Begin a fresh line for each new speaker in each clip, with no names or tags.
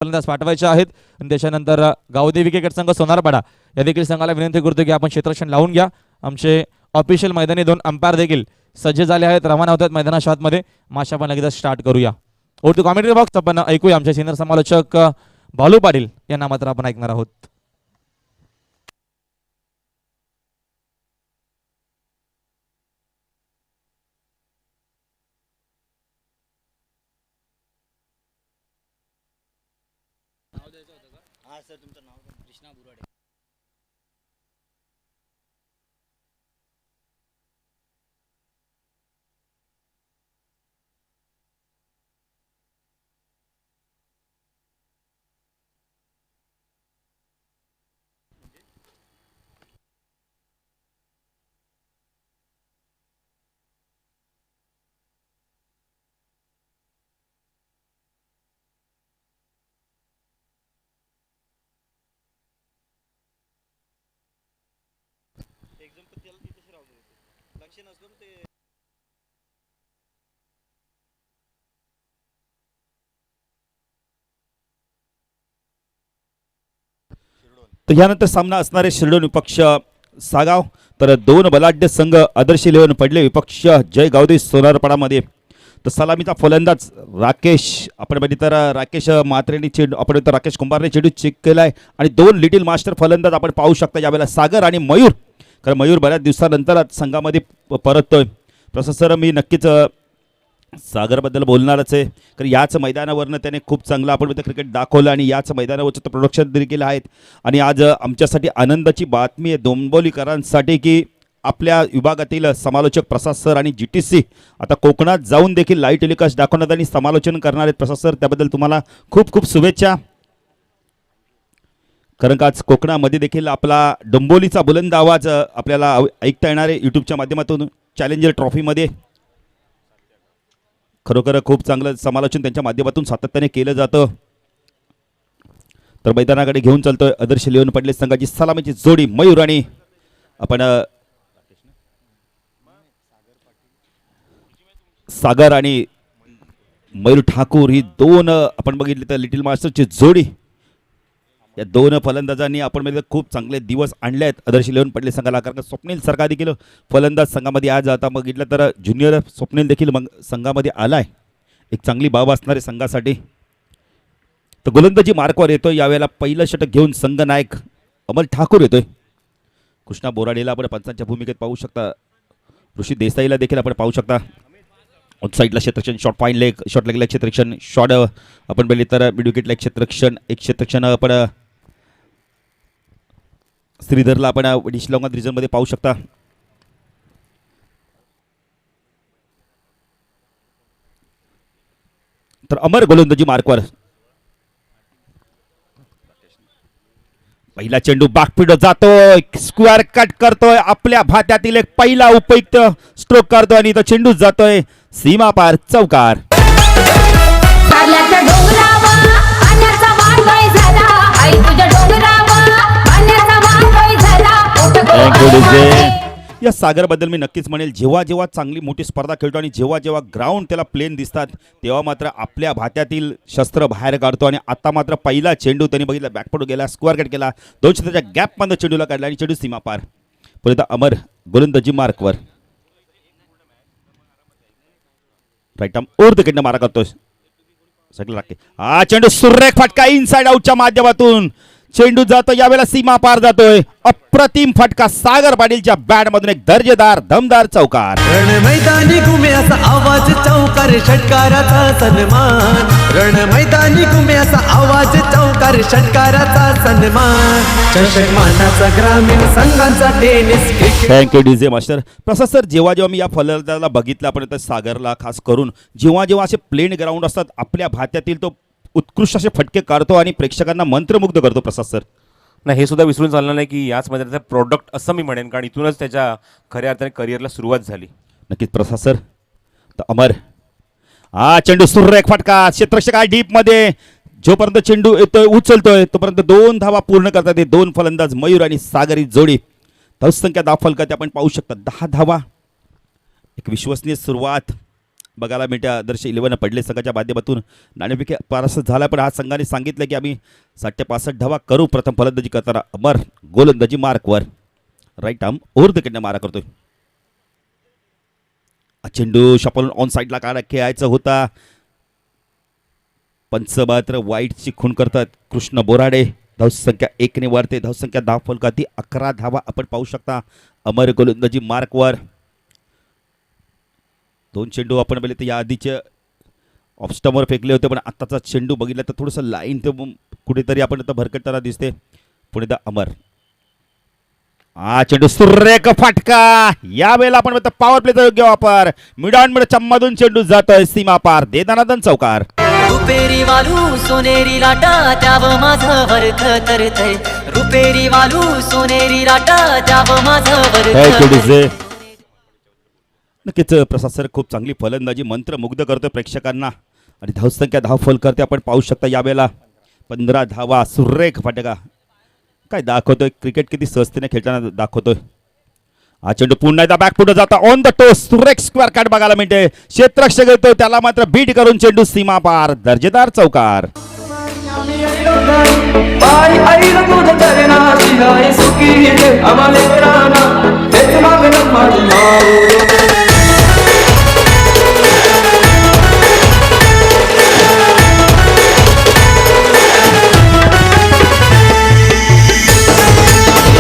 फलंदाज पाठवायचे आहेत आणि त्याच्यानंतर गावदेवी क्रिकेट संघ सोनारपाडा या देखील संघाला विनंती करतो की आपण क्षेत्ररक्षण लावून घ्या। आमचे ऑफिशियल मैदानी 2 अंपायर देखील सज्ज झाले आहेत, रवाना होतात मैदानाच्या आतमध्ये। माशा आपण लगेच स्टार्ट करूया। ओटू कॉमेंट्री बॉक्स आपण ऐकूया आमचे सिनियर समालोचक भालू पाटील यांना मात्र आपण ऐकणार आहोत।
सर तुमचं नाव कृष्णा बुराडे। एकदम पण त्याला तिथे राहू दे, लक्ष नसलं ते
तर यानंतर सामना असणारे शिरडोन विपक्ष सागाव, तर 2 बलाढ्य संघ आदर्श 11 पडले विपक्ष जय गावदेवी सोनारपाडामध्ये। तर सलामीचा फलंदाज राकेश आपण बघितलं तर राकेश मात्रेने चेंडू आपण तर राकेश कुंभारने चेंडू चेक केलाय आणि 2 लिटिल मास्टर फलंदाज आपण पाहू शकता यावेळेला सागर आणि मयूर। कारण मयूर बऱ्याच दिवसानंतर संघामध्ये परततोय। प्रशासर मी नक्कीच सागरबद्दल बोलणारच आहे, कारण याच मैदानावरनं त्याने खूप चांगलं आपण क्रिकेट दाखवलं आणि याच मैदानावरचं प्रोडक्शन देखील आहेत। आणि आज आमच्यासाठी आनंदाची बातमी आहे डोंबिवलीकरांसाठी की आपल्या विभागातील समालोचक प्रसाद सर आणि GTC आता कोकणात जाऊन देखील लाईव्ह टेलिकास्ट दाखवण्यात आणि समालोचन करणार आहेत। प्रसाद सर त्याबद्दल तुम्हाला खूप खूप शुभेच्छा, कारण का आज कोकणामध्ये देखील आपला डोंबिवलीचा बुलंद आवाज आपल्याला ऐकता येणार आहे यूट्यूबच्या माध्यमातून। चॅलेंजर ट्रॉफीमध्ये खरोखर खूप चांगलं समालोचन त्यांच्या माध्यमातून सातत्याने केलं जातं। तर मैदानाकडे घेऊन चालतोय आदर्श 11 पडले संघाची सलामीची जोडी मयूर आणि आपण सागर आणि मयूर ठाकूर ही 2 आपण बघितली तर लिटिल मास्टरची जोडी। या 2 फलंदाजांनी आपण म्हणजे खूप चांगले दिवस आणले आहेत आदर्श 11 पडले संघाला, कारण स्वप्नील सरकार देखील फलंदाज संघामध्ये आज आता बघितलं तर ज्युनियर स्वप्नील देखील संघामध्ये आलाय, एक चांगली बाब असणार आहे संघासाठी। तर गोलंदाजी मार्कवर येतोय यावेळेला पहिलं षटक घेऊन संघ नायक अमल ठाकूर येतोय। कृष्णा बोराडेला आपण पंचांच्या भूमिकेत पाहू शकता, ऋषी देसाईला देखील आपण पाहू शकता। साईडला क्षेत्ररक्षण शॉर्ट फाईन लेग शॉर्ट लेगला क्षेत्ररक्षण शॉर्ट आपण बघितले तर मिड विकेटला एक क्षेत्ररक्षण आपण श्रीधरला आपण डिशलॉंग रिजनमध्ये पाहू शकता। तर अमर गोलंदाजी मार्कवर पहिला चेंडू बाकफीड जातोय, स्क्वेअर कट करतोय, आपल्या भात्यातील एक पहिला उपयुक्त स्ट्रोक करतोय आणि तो चेंडू जातोय सीमा पार चौकार। या सागरबद्दल मी नक्कीच म्हणेल, जेव्हा जेव्हा चांगली मोठी स्पर्धा खेळतो आणि जेव्हा जेव्हा ग्राउंड त्याला प्लेन दिसतात तेव्हा मात्र आपल्या भात्यातील शस्त्र बाहेर काढतो। आणि आता मात्र पहिला चेंडू त्यांनी बघितला बॅकफुट गेला, स्क्वेअर कट केला, 2 क्षेत्राच्या गॅपमध्ये चेंडूला काढला आणि चेंडू सीमा पार। परत अमर गोलंदाजी मार्कवर राईट आर्म ओर तिकडनं मारा करतोय सगळं लागते। हा चेंडू सुरेख फटका इनसाइड आउटच्या माध्यमातून चेंडू जातो, यावेळेला सीमा पार जातोय, अप्रतिम फटका सागर पाटीलच्या बॅट मधून एक दर्जेदार दमदार चौकार।
रण मैदानी घुम्याचा आवाज चौकार षटकाराचा सन्मान, रण मैदानी घुम्याचा आवाज चौकार षटकाराचा सन्मान, चषक मानाचा ग्रामीण संघाचा tennis cricket.
Thank you DJ master. Prasad sir जेव्हा जेव्हा मी या फलंदाजाला बघितलं आपण तर सागरला खास करून जेव्हा जेव्हा असे प्लेन ग्राउंड असतात आपल्या भात्यातील तो उत्कृष्ट असे फटके काढतो आणि प्रेक्षकांना मंत्रमुग्ध करतो। प्रसाद सर
नाही, हे सुद्धा विसरून चालणार नाही की याच मैदानाचा प्रोडक्ट असं मी म्हणेन, कारण इथूनच त्याच्या खऱ्या अर्थाने करिअरला सुरुवात झाली।
नक्कीच प्रसाद सर। तर अमर हा चेंडू सुरेख फटका क्षेत्ररक्षक डीप मध्ये, जोपर्यंत चेंडू येतोय उचलतोय तोपर्यंत 2 धावा पूर्ण करतात हे 2 फलंदाज मयूर आणि सागरी जोडी। धावसंख्या धाव फलकात आपण पाहू शकता 10 धावा, एक विश्वसनीय सुरुवात बघायला मिळते. आदर्श 11 पडले संघाच्या माध्यमातून नाणेफेक परास्त झाला, पण आज संघाने सांगितलं की आम्ही 65 धावा करू. प्रथम फलंदाजी करताना अमर गोलंदाजी मार्कवर राईट आर्म ओव्हर द विकेटने मारा करतोय. चेंडू शपलून ऑन साईडला काढा खेळायचा होता. पंच मात्र वाईटची खून करतात. कृष्ण बोराडे धावसंख्या 1 ने वाढते. धावसंख्या 10 फलकाती 11 धावा आपण पाहू शकता अमर गोलंदाजी मार्कवर. 2 चेंडू आपण बघितले तर या आधीचे ऑफस्टमवर फेकले होते, पण आत्ताचा चेंडू बघितला तर थोडंसं लाईन ते कुठेतरी आपण आता भरकटताना दिसते. पुढे द अमर चेंडू सुरेख फटका. यावेळेला आपण पॉवर प्लेचा योग्य वापर. मिडॉन मिड चम्मादून चेंडू जातोय सीमा पार. दन चौकार.
रुपेरी वालू सोनेरी लाटा त्याव माझं वर्थ तरतय. रुपेरी वालू सोनेरी लाटा त्याव माझं वर्थ.
नक्कीच प्रसाद सर खूप चांगली फलंदाजी मंत्रमुग्ध करतोय प्रेक्षकांना आणि धावसंख्या 10 फल करते आपण पाहू शकता. यावेळेला 15 धावा सुरेख फटका. काय दाखवतोय क्रिकेट किती सहजतेने खेळताना दाखवतोय. हा चेंडू पुन्हा एकदा बॅक पुढे जाता ऑन द टोस. सुरेख स्क्वेअर कट बघायला मिळते. क्षेत्ररक्षक येतो त्याला मात्र बीट करून चेंडू सीमा पार. दर्जेदार चौकार.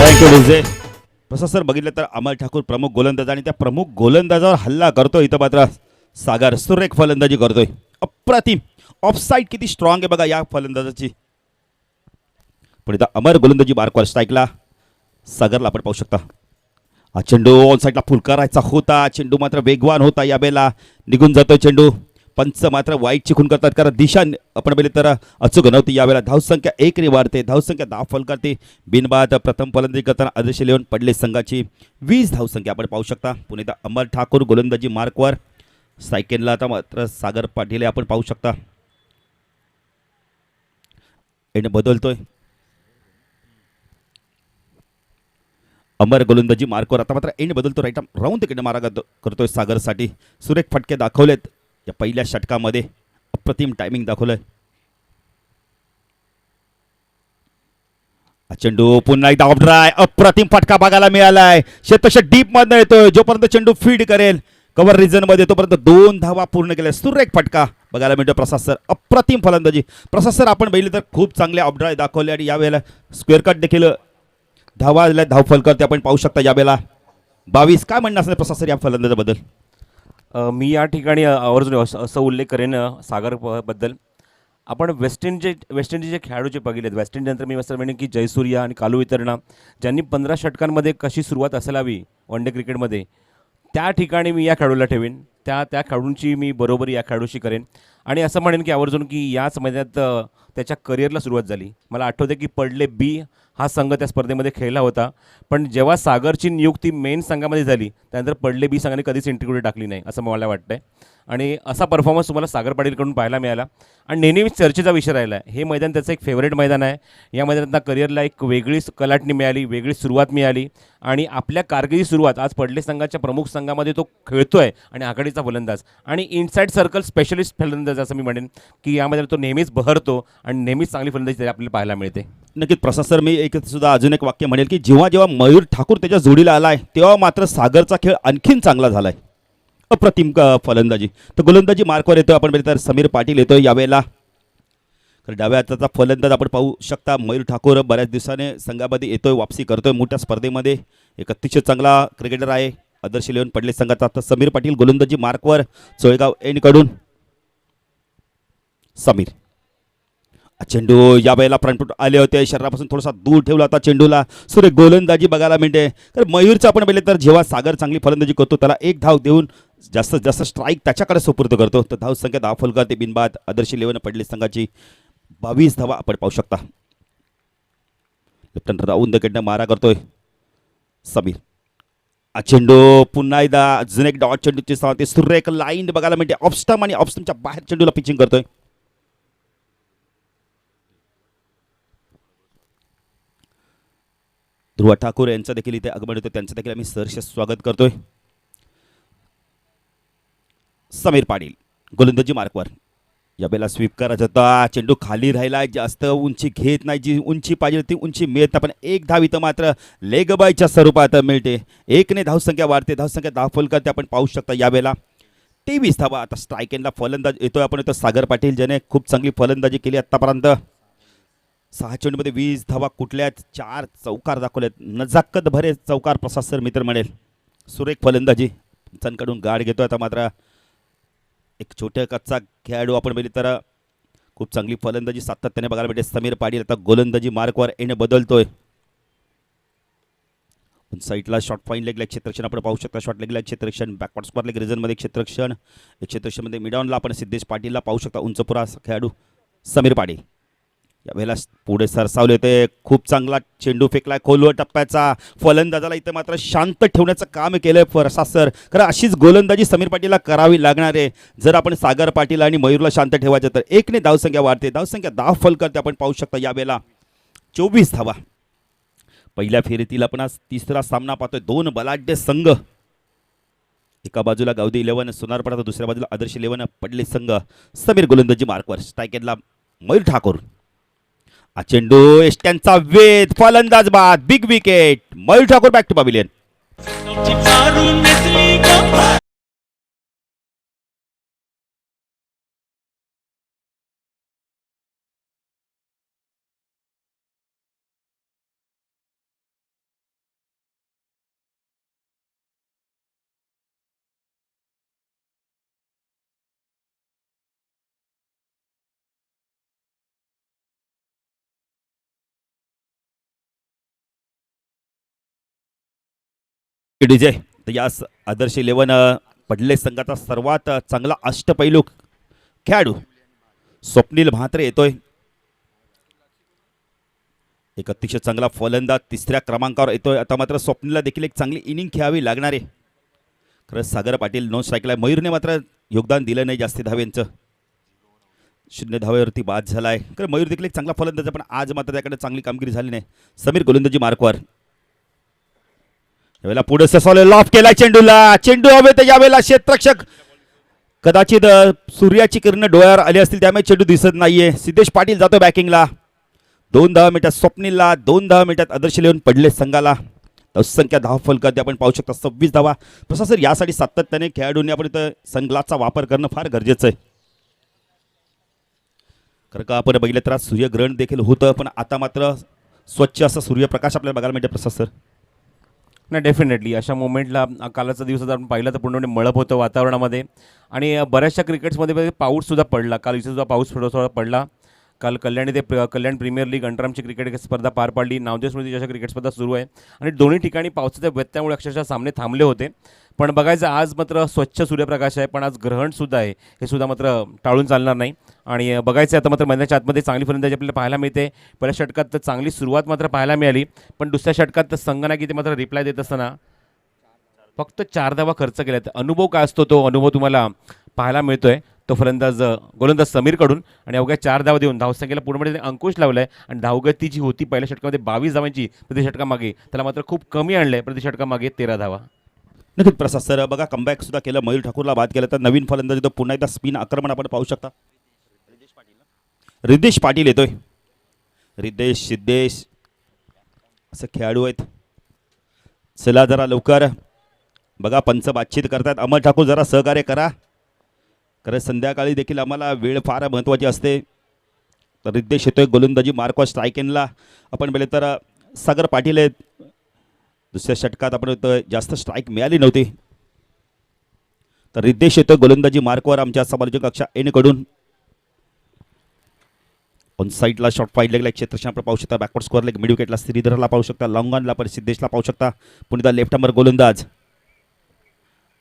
Thank you DJ. प्रसाद सर बघितलं तर अमर ठाकूर प्रमुख गोलंदाज आणि त्या प्रमुख गोलंदाजावर हल्ला करतोय. इथं मात्र सागर सुरेख फलंदाजी करतोय. अप्रतिम. ऑफसाईड किती स्ट्रॉंग आहे बघा या फलंदाजाची. पण इथं अमर गोलंदाजी मार्कवर स्ट्राईकला सागरला आपण पाहू शकता. हा चेंडू ऑन साईडला फुल करायचा होता. चेंडू मात्र वेगवान होता. यावेळेला निघून जातोय चेंडू. पंच मात्र वाईटची खून करतात कारण दिशा आपण बघितलं तर अचूक नव्हती. यावेळेला धावसंख्या 1 ने वाढते. धावसंख्या 10 फल करते. बिनबाद प्रथम फलंदाजी करताना आदर्श 11 पडले संघाची 20 धावसंख्या आपण पाहू शकता. पुणे अमर ठाकूर गोलंदाजी मार्कवर. सायकेनला आता मात्र सागर पाटील आपण पाहू शकता. एंड बदलतोय. अमर गोलंदाजी मार्कवर आता मात्र एंड बदलतो. राईट राऊंड तिकडे मारा करतोय सागरसाठी. सुरेख फटके दाखवलेत या पहिल्या षटकामध्ये. अप्रतिम टायमिंग दाखवलंय. चेंडू पुन्हा एकदा ऑफ ड्राय. अप्रतिम फटका बघायला मिळालाय. क्षेत्ररक्षक डीप मधनं येतोय. जोपर्यंत चेंडू फीड करेल कव्हर रिजन मध्ये तोपर्यंत 2 धावा पूर्ण केल्या. सुरेख फटका बघायला मिळतो प्रसाद सर. अप्रतिम फलंदाजी प्रसाद सर आपण बघितलं तर खूप चांगले ऑफ ड्राय दाखवले आणि यावेळेला स्क्वेअर कट देखील धावा धावफल करते आपण पाहू शकता. यावेळेला 22. काय म्हणणं असणार प्रसाद सर या फलंदाजाबद्दल?
मी या ठिकाणी आवर्जून असं उल्लेख करेन सागर बद्दल. आपण वेस्ट इंडिजचे खेळाडू जे बघितलेत वेस्ट इंडिजनंतर मी असं म्हणेन की जयसूर्या आणि कालू वितरणा ज्यांनी 15 षटकांमध्ये कशी सुरुवात असायला हवी वन डे क्रिकेटमध्ये त्या ठिकाणी मी या खेळाडूला ठेवीन. त्या खेळाडूंची मी बरोबरी या खेळाडूशी करेन आणि असं म्हणेन की आवर्जून की याच महिन्यात त्याच्या करिअरला सुरुवात झाली. मला आठवते की पडले बी हा संघ त्या स्पर्धेमध्ये खेळला होता, पण जेव्हा सागरची नियुक्ती मेन संघामध्ये झाली त्यानंतर पडले बी संघाने कधीच इंटिग्रिटी टाकली नाही असं मला वाटतं आहे. आणि असा परफॉर्मन्स तुम्हाला सागर पाटीलकडून पाहायला मिळाला आणि नेहमीच चर्चेचा विषय राहिला आहे. हे मैदान त्याचं एक फेवरेट मैदान आहे. या मैदानात करिअरला एक वेगळीच कलाटणी मिळाली, वेगळी सुरुवात मिळाली आणि आपल्या कारकिर्दी सुरुवात आज पडले संघाच्या प्रमुख संघामध्ये तो खेळतोय आणि आघाडीचा फलंदाज आणि इनसाईड सर्कल स्पेशलिस्ट फलंदाज असं मी म्हणेन की यामध्ये तो नेहमीच बहरतो आणि नेहमीच चांगली फलंदाजी आपल्याला पाहायला मिळते.
नक्कीच प्रसाद सर मी एक सुद्धा अजून एक वाक्य म्हणेल की जेव्हा जेव्हा मयूर ठाकूर त्याच्या जोडीला आलाय तेव्हा मात्र सागरचा खेळ आणखीन चांगला झालाय. अप्रतिम फलंदाजी. तर गोलंदाजी मार्कवर येतोय आपण तर समीर पाटील येतोय यावेळेला. तर डाव्या हाताचा फलंदाज आपण पाहू शकता मयूर ठाकूर बऱ्याच दिवसाने संघामध्ये येतोय, वापसी करतोय मोठ्या स्पर्धेमध्ये. एक अतिशय चांगला क्रिकेटर आहे आदर्श 11 पडले संघाचा. तर समीर पाटील गोलंदाजी मार्कवर चोळगाव एंडकडून. समीर चेंडू यावेळेला फ्रंटफूट आले होते, शरीरापासून थोडासा दूर ठेवला होता चेंडूला. सुरेख गोलंदाजी बघायला मिळते. तर मयूरचं आपण पाहिले तर जेव्हा सागर चांगली फलंदाजी करतो त्याला एक धाव देऊन जास्तीत जास्त स्ट्राईक त्याच्याकडे सुपूर्द करतो. तर धाव संख्या 10 फल करते बिनबाद. आदर्श 11 पडले संघाची 22 धावा आपण पाहू शकता. लेफ्टन राऊंड कडनं मारा करतोय समीर. चेंडू पुन्हा एकदा अजून एक डॉट चेंडूची साथ. सुरेख लाईन बघायला मिळते. ऑफस्टम आणि ऑफस्टमच्या बाहेर चेंडूला पिचिंग करतोय. ध्रुव ठाकूर यांचं देखील इथे आगमन होतं, त्यांचं देखील आम्ही सहर्ष स्वागत करतोय. समीर पाटील गोलंदाजी मार्कवर. यावेळेला स्वीप करायचा होता, चेंडू खाली राहिला, जास्त उंची घेत नाही, जी उंची पाहिजे ती उंची मिळत नाही, पण एक धाव इथं मात्र लेग बायच्या स्वरूपात मिळते. एकने धावसंख्या वाढते, धावसंख्या 10 फलकात आपण पाहू शकता. यावेळेला 23 धावा. आता स्ट्राईक एंडला फलंदाज येतोय आपण इथं सागर पाटील, ज्याने खूप चांगली फलंदाजी केली आतापर्यंत. 6 चेंडूमध्ये 20 धावा कुठल्यात, 4 चौकार दाखवलेत, नजाकत भरे चौकार प्रशासर मित्र म्हणेल. सुरेख फलंदाजी पंचांकडून गाड घेतोय. आता मात्र एक छोट्या कच्चा खेळाडू आपण बघितलं तर खूप चांगली फलंदाजी सातत्याने बघायला भेटते. समीर पाटील आता गोलंदाजी मार्कवर येणे बदलतोय. साईडला शॉर्ट फाईन लेगला क्षेत्ररक्षण आपण पाहू शकता. शॉर्ट लेगला क्षेत्ररक्षण, बॅकवर्ड स्क्वेअर लेग रिजनमध्ये क्षेत्ररक्षण, एक क्षेत्ररक्षणमध्ये मिडॉनला आपण सिद्धेश पाटीलला पाहू शकता. उंचपुरा खेळाडू समीर पाटील यावेळेला पुढे सरसावले होते. खूप चांगला चेंडू फेकलाय खोलवर टप्प्याचा. फलंदाजाला इथं मात्र शांत ठेवण्याचं काम केलंय प्रशासर. कारण अशीच गोलंदाजी समीर पाटीलला करावी लागणार आहे. जर आपण सागर पाटील आणि मयूरला शांत ठेवायचं तर एकने धावसंख्या वाढते, धावसंख्या 10 फलकात आपण पाहू शकता. यावेळेला 24 धावा. पहिल्या फेरीतील आपण आज तिसरा सामना पाहतोय. 2 बलाढ्य संघ, एका बाजूला गावदी 11 सोनारपाडा तर दुसऱ्या बाजूला आदर्श 11 पडले संघ. समीर गोलंदाजी मार्कवर, स्ट्राईक एंडला मयूर ठाकूर. हा चेंडू एष्ट्यांचा वेध, फलंदाज बाद, big wicket. Mayur Thakur back to pavilion. DJ तर यास आदर्श 11 पडले संघाचा सर्वात चांगला अष्टपैलू खेळाडू स्वप्नील म्हात्रे येतोय. एक अतिशय चांगला फलंदाज 3ऱ्या क्रमांकावर येतोय. आता मात्र स्वप्नीलला देखील एक चांगली इनिंग खेळावी लागणार आहे. खरंच सागर पाटील नो स्ट्राईकला. मयूरने मात्र योगदान दिलं नाही जास्ती धावेंचं, 0 धावेवरती बाद झालाय. कारण मयूर देखील एक चांगला फलंदाज आहे, पण आज मात्र त्याकडे चांगली कामगिरी झाली नाही. समीर गोलंदाजी मार्कवर. यावेळेला पुढे ससावले, लॉफ केला चेंडूला, चेंडू हवे तर यावेळेला क्षेत्ररक्षक कदाचित सूर्याची किरण डोळ्यावर आली असतील त्यामुळे चेंडू दिसत नाहीये. सिद्धेश पाटील जातो बॅकिंगला. 2 धावा मिळतात स्वप्नीलला, 2 धावा मिळतात आदर्श 11 पडले संघाला. संख्या 10 फलकात आपण पाहू शकता. 26 धावा. प्रशासर यासाठी सातत्याने खेळाडूंनी आपण इथं सनग्लासचा वापर करणं फार गरजेचं आहे. कारण का आपण बघितलं तर सूर्यग्रहण देखील होतं, पण आता मात्र स्वच्छ असं सूर्यप्रकाश आपल्याला बघायला मिळते प्रशासर.
नाही, डेफिनेटली अशा मोमेंटला कालचा दिवस जर आपण पाहिलं तर पूर्णपणे मळप होतं वातावरणामध्ये. आणि बऱ्याचशा क्रिकेट्समध्ये पाऊससुद्धा पडला. काल इथेसुद्धा पाऊस थोडा पडला. काल कल्याणी ते कल्याण प्रीमियर लीग अंतरामची क्रिकेट स्पर्धा पार पाडली. नामदेव स्मृती अशा क्रिकेट स्पर्धा सुरू आहे आणि दोन्ही ठिकाणी पावसाच्या व्यत्ययामुळे अक्षरशः सामने थांबले होते. पण बघायचं आज मात्र स्वच्छ सूर्यप्रकाश आहे, पण आज ग्रहणसुद्धा आहे, हे सुद्धा मात्र टाळून चालणार नाही. आणि बघायचं आता मात्र मैदानाच्या आतमध्ये चांगली फलंदाजी आपल्याला पाहायला मिळते. पहिल्या षटकात तर चांगली सुरुवात मात्र पाहायला मिळाली, पण दुसऱ्या षटकात तर संघाने ते मात्र रिप्लाय देत असताना फक्त 4 धावा खर्च केल्यात. अनुभव काय असतो तो अनुभव तुम्हाला पाहायला मिळतोय तो गोलंदाज समीरकडून. आणि अवघ्या 4 धावा देऊन धावसंख्येला पूर्णपणे अंकुश लावलाय. आणि धावगती जी होती पहिल्या षटकामध्ये 22 धावांची प्रति षटकामागे, त्याला मात्र खूप कमी आणलंय. प्रति षटकामागे 13 धावा.
नक्कीच प्रसाद सर बघा, कमबॅक सुद्धा केलं. मयूर ठाकूरला बाद केलं तर नवीन फलंदाजी तो पुन्हा एकदा स्पिन आक्रमण आपण पाहू शकता. रिद्धेश पाटील येतोय. रिद्धेश सिद्धेश असं खेळाडू आहेत. चला जरा लवकर बघा, पंच बातचीत करतात. अमर ठाकूर जरा सहकार्य करा, कारण संध्याकाळी देखील आम्हाला वेळ फार महत्त्वाची असते. तर रिद्धेश येतोय गोलंदाजी मार्कवर. स्ट्राईक एंडला आपण बघितलं तर सागर पाटील आहेत. दुसऱ्या षटकात आपण जास्त स्ट्राईक मिळाली नव्हती. तर रिद्धेश येतोय गोलंदाजी मार्कवर आमच्या समालोचक कक्षा एनकडून. ऑन साईडला शॉर्ट फाईट लेगला क्षेत्ररक्षण आपण पाहू शकता. बॅकवर्ड स्कोअर लेग मिड विकेटला श्रीधरला पाहू शकता. लॉंग ऑनला पण सिद्धेशला पाहू शकता. पुन्हा लेफ्ट हॅमर गोलंदाज.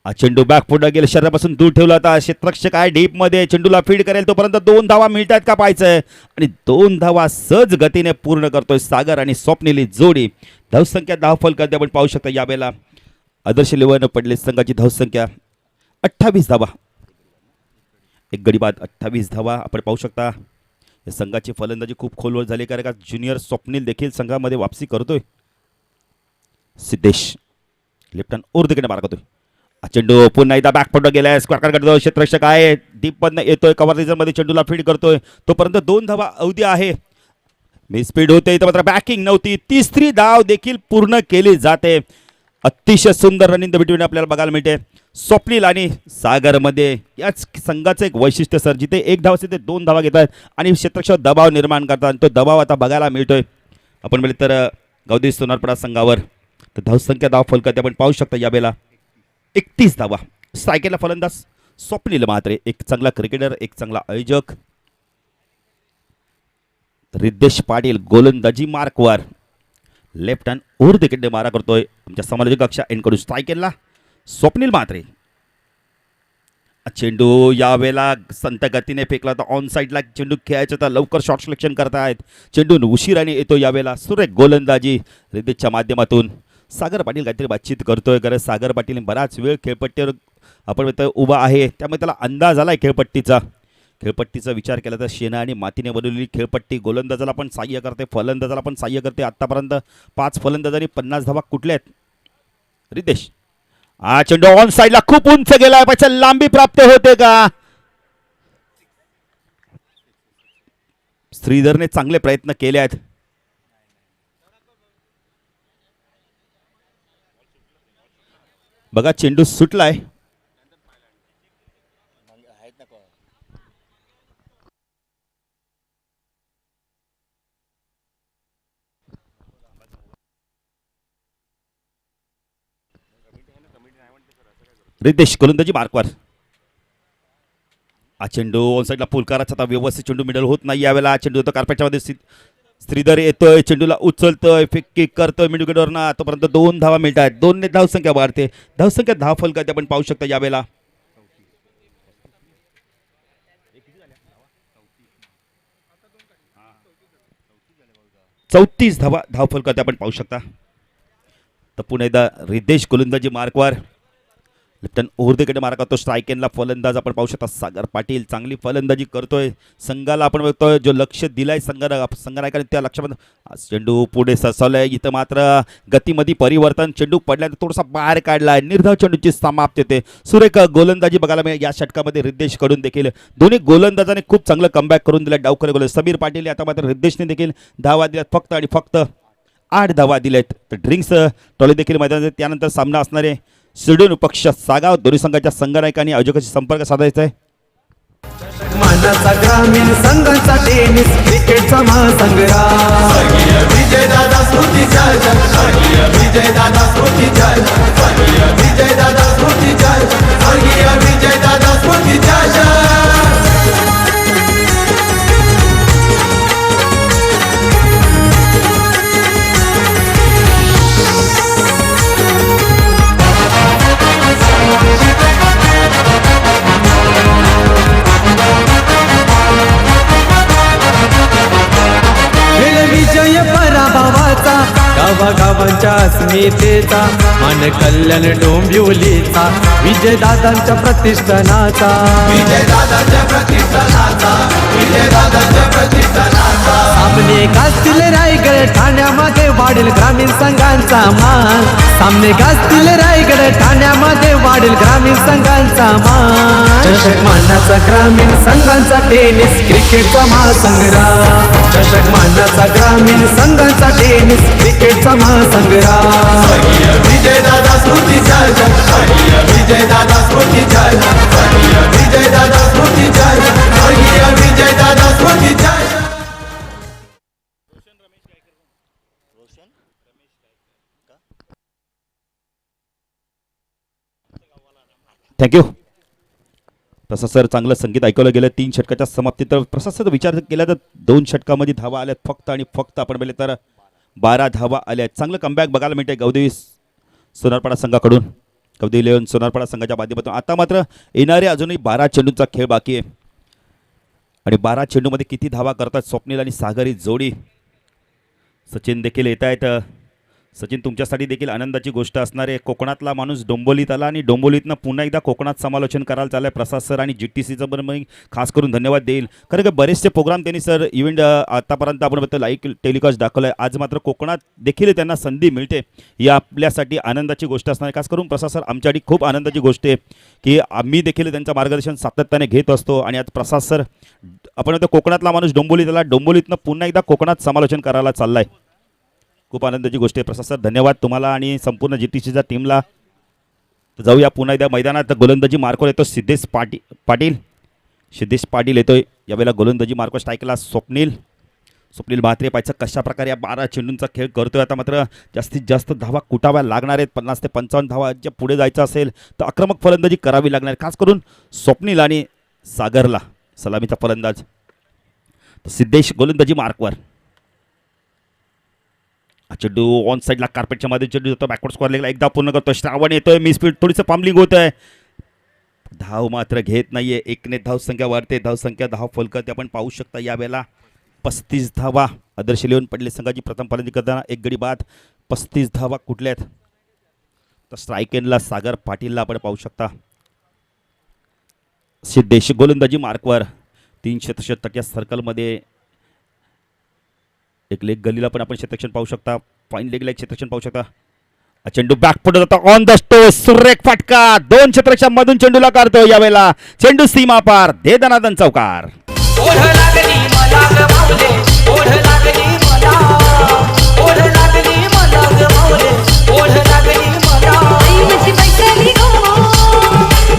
हा चेंडू बॅक पुढे गेला, शरीरापासून दूर ठेवला होता. क्षेत्ररक्षक आहे डीपमध्ये, चेंडूला फीड करेल तोपर्यंत 2 धावा मिळतात का पाहायचंय. आणि 2 धावा सहज गतीने पूर्ण करतोय सागर आणि स्वप्नील जोडी. धावसंख्या 10 फलकात आपण पाहू शकता. यावेळेला आदर्श 11 पडले संघाची धावसंख्या 28 धावा. एक गडी बाद 28 धावा आपण पाहू शकता. या संघाची फलंदाजी खूप खोलवर झाली, कारण का ज्युनियर स्वप्नील देखील संघामध्ये वापसी करतोय. सिद्धेश लेफ्ट हँड ओर देखील मार्ग करतोय. चेंडू पुन्हा एकदा बॅकफुटवर गेलाय. स्क्वेअर करतो क्षेत्ररक्षक आहे. डीप मधनं येतोय कव्हर रिजन मध्ये चेंडूला फीड करतोय. तोपर्यंत 2 धावा अवधी आहे. मी स्पीड होते इथं मात्र बॅकिंग नव्हती. तिसरी धाव देखील पूर्ण केली जाते. अतिशय सुंदर रनिंग द बिटवीन आपल्याला बघायला मिळते स्वप्नील आणि सागरमध्ये. याच संघाचं एक वैशिष्ट्य सर, जिथे 1 धाव असते ते 2 धावा घेतात आणि क्षेत्ररक्षक दबाव निर्माण करतात. तो दबाव आता बघायला मिळतोय आपण म्हणजे तर गौदेवी सोनारपाडा संघावर. तर धावसंख्या धाव फलकात आपण पाहू शकता यावेळेला 31 धावा. स्ट्रायकरला फलंदाज स्वप्नील म्हात्रे, एक चांगला क्रिकेटर, एक चांगला आयोजक. रिद्धेश पाटील गोलंदाजी मार्कवर, लेफ्ट हँड ओर देखील मारा करतोय आमच्या समालोचक कक्षा एनकडून. स्ट्रायकरला स्वप्नील म्हात्रे. चेंडू यावेळेला संत गतीने फेकला तर ऑन साईडला चेंडू खेळायचा तर लवकर शॉट सिलेक्शन करतायत. चेंडू उशिराने येतो यावेळेला. सुरेख गोलंदाजी रिद्धेशच्या माध्यमातून. सागर पाटील काहीतरी बातचीत करतोय, कारण सागर पाटील बराच वेळ खेळपट्टीवर आपण म्हणतो उभा आहे, त्यामुळे त्याला अंदाज आलाय खेळपट्टीचा विचार केला तर शेणा आणि मातीने बनवलेली खेळपट्टी गोलंदाजाला पण सहाय्य करते, फलंदाजाला पण सहाय्य करते. आतापर्यंत 5 फलंदाजांनी 50 धावा कुठल्या आहेत? रिद्धेश, हा चेंडू ऑन साईडला खूप उंच गेलाय, पाहिजे लांबी प्राप्त होते का? श्रीधरने चांगले प्रयत्न केले आहेत. बघा चेंडू सुटलाय. रिद्धेश गोलंदाजी मार्कवर. हा चेंडू ऑन साईडला पुलकाराचा आता व्यवस्थित चेंडू मिडल होत नाही यावेळेला. चेंडू तो कार्पेटच्या मध्ये श्रीधर येतोय, चेंडूला उचलतोय, किक करतोय मिडविकेटवर ना. तोपर्यंत 2 धावा मिळत आहेत. 2 ने धावसंख्या वाढते. धावसंख्या धाव फलकात आपण पाहू शकता यावेळेला. चौतीस धावा धाव फलकात आपण पाहू शकता. तर पुन्हा एकदा रिद्धेश गोलंदाजी मार्कवर, लेफ्टन ओव्हरदेकडे मारा करतो. स्ट्रायकेनला फलंदाज आपण पाहू शकता सागर पाटील चांगली फलंदाजी करतोय. संघाला आपण बघतोय जो लक्ष दिलाय संघनायकाने त्या लक्षामध्ये. चेंडू पुढे ससवलाय, इथं मात्र गतीमध्ये परिवर्तन. चेंडू पडल्यानंतर थोडासा बाहेर काढलाय. निर्धाव चेंडूची समाप्ती होते. सुरेख गोलंदाजी बघायला मिळेल या षटकामध्ये रिद्धेश कडून देखील. दोन्ही गोलंदाजाने खूप चांगलं कमबॅक करून दिलं. डावखरे गोल समीर पाटील, आता मात्र रिद्धेशने देखील धावा दिल्यात फक्त आणि फक्त 8 धावा दिलेत. तर ड्रिंक्स टॉले देखील मैदानात. त्यानंतर सामना असणारे शिर्डोन पक्ष सागाव. दोन्ही संघाच्या संघनायकांनी आयोजकाशी संपर्क साधायचा आहे.
मानाचा ग्रामीण संघाचा टेनिस क्रिकेटचा महासंग्राम. विजय दादा स्मृतीचा विजय दादा स्मृतीचा विजय दादा स्मृतीचा विजय दादा स्मृतीचा. विजय पराभवाचा गावागावांच्या अस्मितेचा मान कल्याण डोंबिवलीचा विजय दादांच्या प्रतिष्ठानाचा. विजय दादांच्या प्रतिष्ठानाचा. विजय दादांच्या प्रतिष्ठानाचा. सामने गाजतील रायगड ठाण्यामध्ये वाढेल ग्रामीण संघांचा मान. सामने गाजतील रायगड ठाण्यामध्ये वाढेल ग्रामीण संघांचा मान. चषक मानाचा ग्रामीण संघांचा टेनिस क्रिकेटचा महासंग्राम. चषक मानाचा ग्रामीण संघांचा टेनिस क्रिकेटचा महासंग्राम. विजय दादा स्मृतीचा विजय दादा स्मृतीचा विजय दादा स्मृतीचा विजय दादा स्मृतीचा.
थँक्यू. तसं सर चांगलं संगीत ऐकवलं गेलं. 3 षटकाच्या समाप्तीत तर प्रशासनाचा विचार केला तर 2 षटकामध्ये धावा आल्यात फक्त आणि फक्त आपण पाहिले तर 12 धावा आल्या आहेत. चांगलं कमबॅक बघायला मिळते गौदेवी सोनारपाडा संघाकडून. गौदेवी 11 सोनारपाडा संघाच्या माध्यमातून. आता मात्र येणारे अजूनही 12 चेंडूंचा खेळ बाकी आहे आणि 12 चेंडूमध्ये किती धावा करतात स्वप्नील आणि सागरी जोडी. सचिन देखील येत आहेत. सचिन, तुमच्यासाठी देखील आनंदाची गोष्ट असणार आहे. कोकणातला माणूस डोंबोलीत आला आणि डोंबोलीतनं पुन्हा एकदा कोकणात समालोचन करायला चाललं आहे. प्रसाद सर आणि GTCचं पण मी खास करून धन्यवाद देईल. कारण की बरेचसे प्रोग्राम त्यांनी सर इव्हेंट आतापर्यंत आपण बघतो लाईव्ह टेलिकास्ट दाखवलं आहे. आज मात्र कोकणात देखील त्यांना संधी मिळते, ही आपल्यासाठी आनंदाची गोष्ट असणार आहे. खास करून प्रसाद सर आमच्यासाठी खूप आनंदाची गोष्ट आहे की आम्ही देखील त्यांचं मार्गदर्शन सातत्याने घेत असतो. आणि आज प्रसाद सर आपण म्हणतो कोकणातला माणूस डोंबोलीत आला, डोंबोलीतनं पुन्हा एकदा कोकणात समालोचन करायला चाललं आहे. खूप आनंदाची गोष्ट आहे. प्रसाद सर धन्यवाद तुम्हाला आणि संपूर्ण GTCच्या टीमला. जाऊया पुन्हा एकदा मैदानात. गोलंदाजी मार्कवर येतो सिद्धेश पाटील येतोय यावेळेला गोलंदाजी मार्कवर. स्ट्राईकला स्वप्नील म्हात्रे पाहायचं कशा प्रकारे या 12 चेंडूंचा खेळ करतोय. आता मात्र जास्तीत जास्त धावा कुटाव्या लागणार आहेत. 50 ते 55 धावा ज्या पुढे जायचं असेल तर आक्रमक फलंदाजी करावी लागणार आहे. खास करून स्वप्नील आणि सागरला सलामीचा फलंदाज. सिद्धेश गोलंदाजी मार्कवर. चेंडू ऑन साईडला कार्पेटच्या मध्ये चेंडू जातो. बॅकवर्ड स्क्वेअर लेगला एकदा पूर्ण करतो. श्रावण येतोय. मी स्पीड थोडीसं पामलिंग होत आहे. धाव मात्र घेत नाहीये. 1ने धावसंख्या वाढते. धावसंख्या 10 फलकत आपण पाहू शकता. यावेळेला 35 धावा आदर्श लेवून पडले संघाची प्रथम फलंदाजी करताना. एक गडी बाद. 35 धावा कुठल्या आहेत तर स्ट्राईक एंडला सागर पाटीलला आपण पाहू शकता. सिद्धेश गोलंदाजी मार्कवर. 3 क्षेत्ररक्षक या सर्कलमध्ये. एक लेग गलीला पण आपण क्षेत्ररक्षण पाहू शकता. फाईन लेगला एक क्षेत्ररक्षण पाहू शकता. चेंडू बॅक पुढे जातो. ऑन द स्टो सुरेख फटका. 2 क्षेत्ररक्षकांमधून चेंडूला काढतो. यावेळेला चेंडू सीमा पार. दे दनादन चौकार.
ओढ लागली मला ग माऊले, ओढ लागली मला, ओढ लागली मला ग माऊले, ओढ लागली मला.
आई माझी बैसली गो,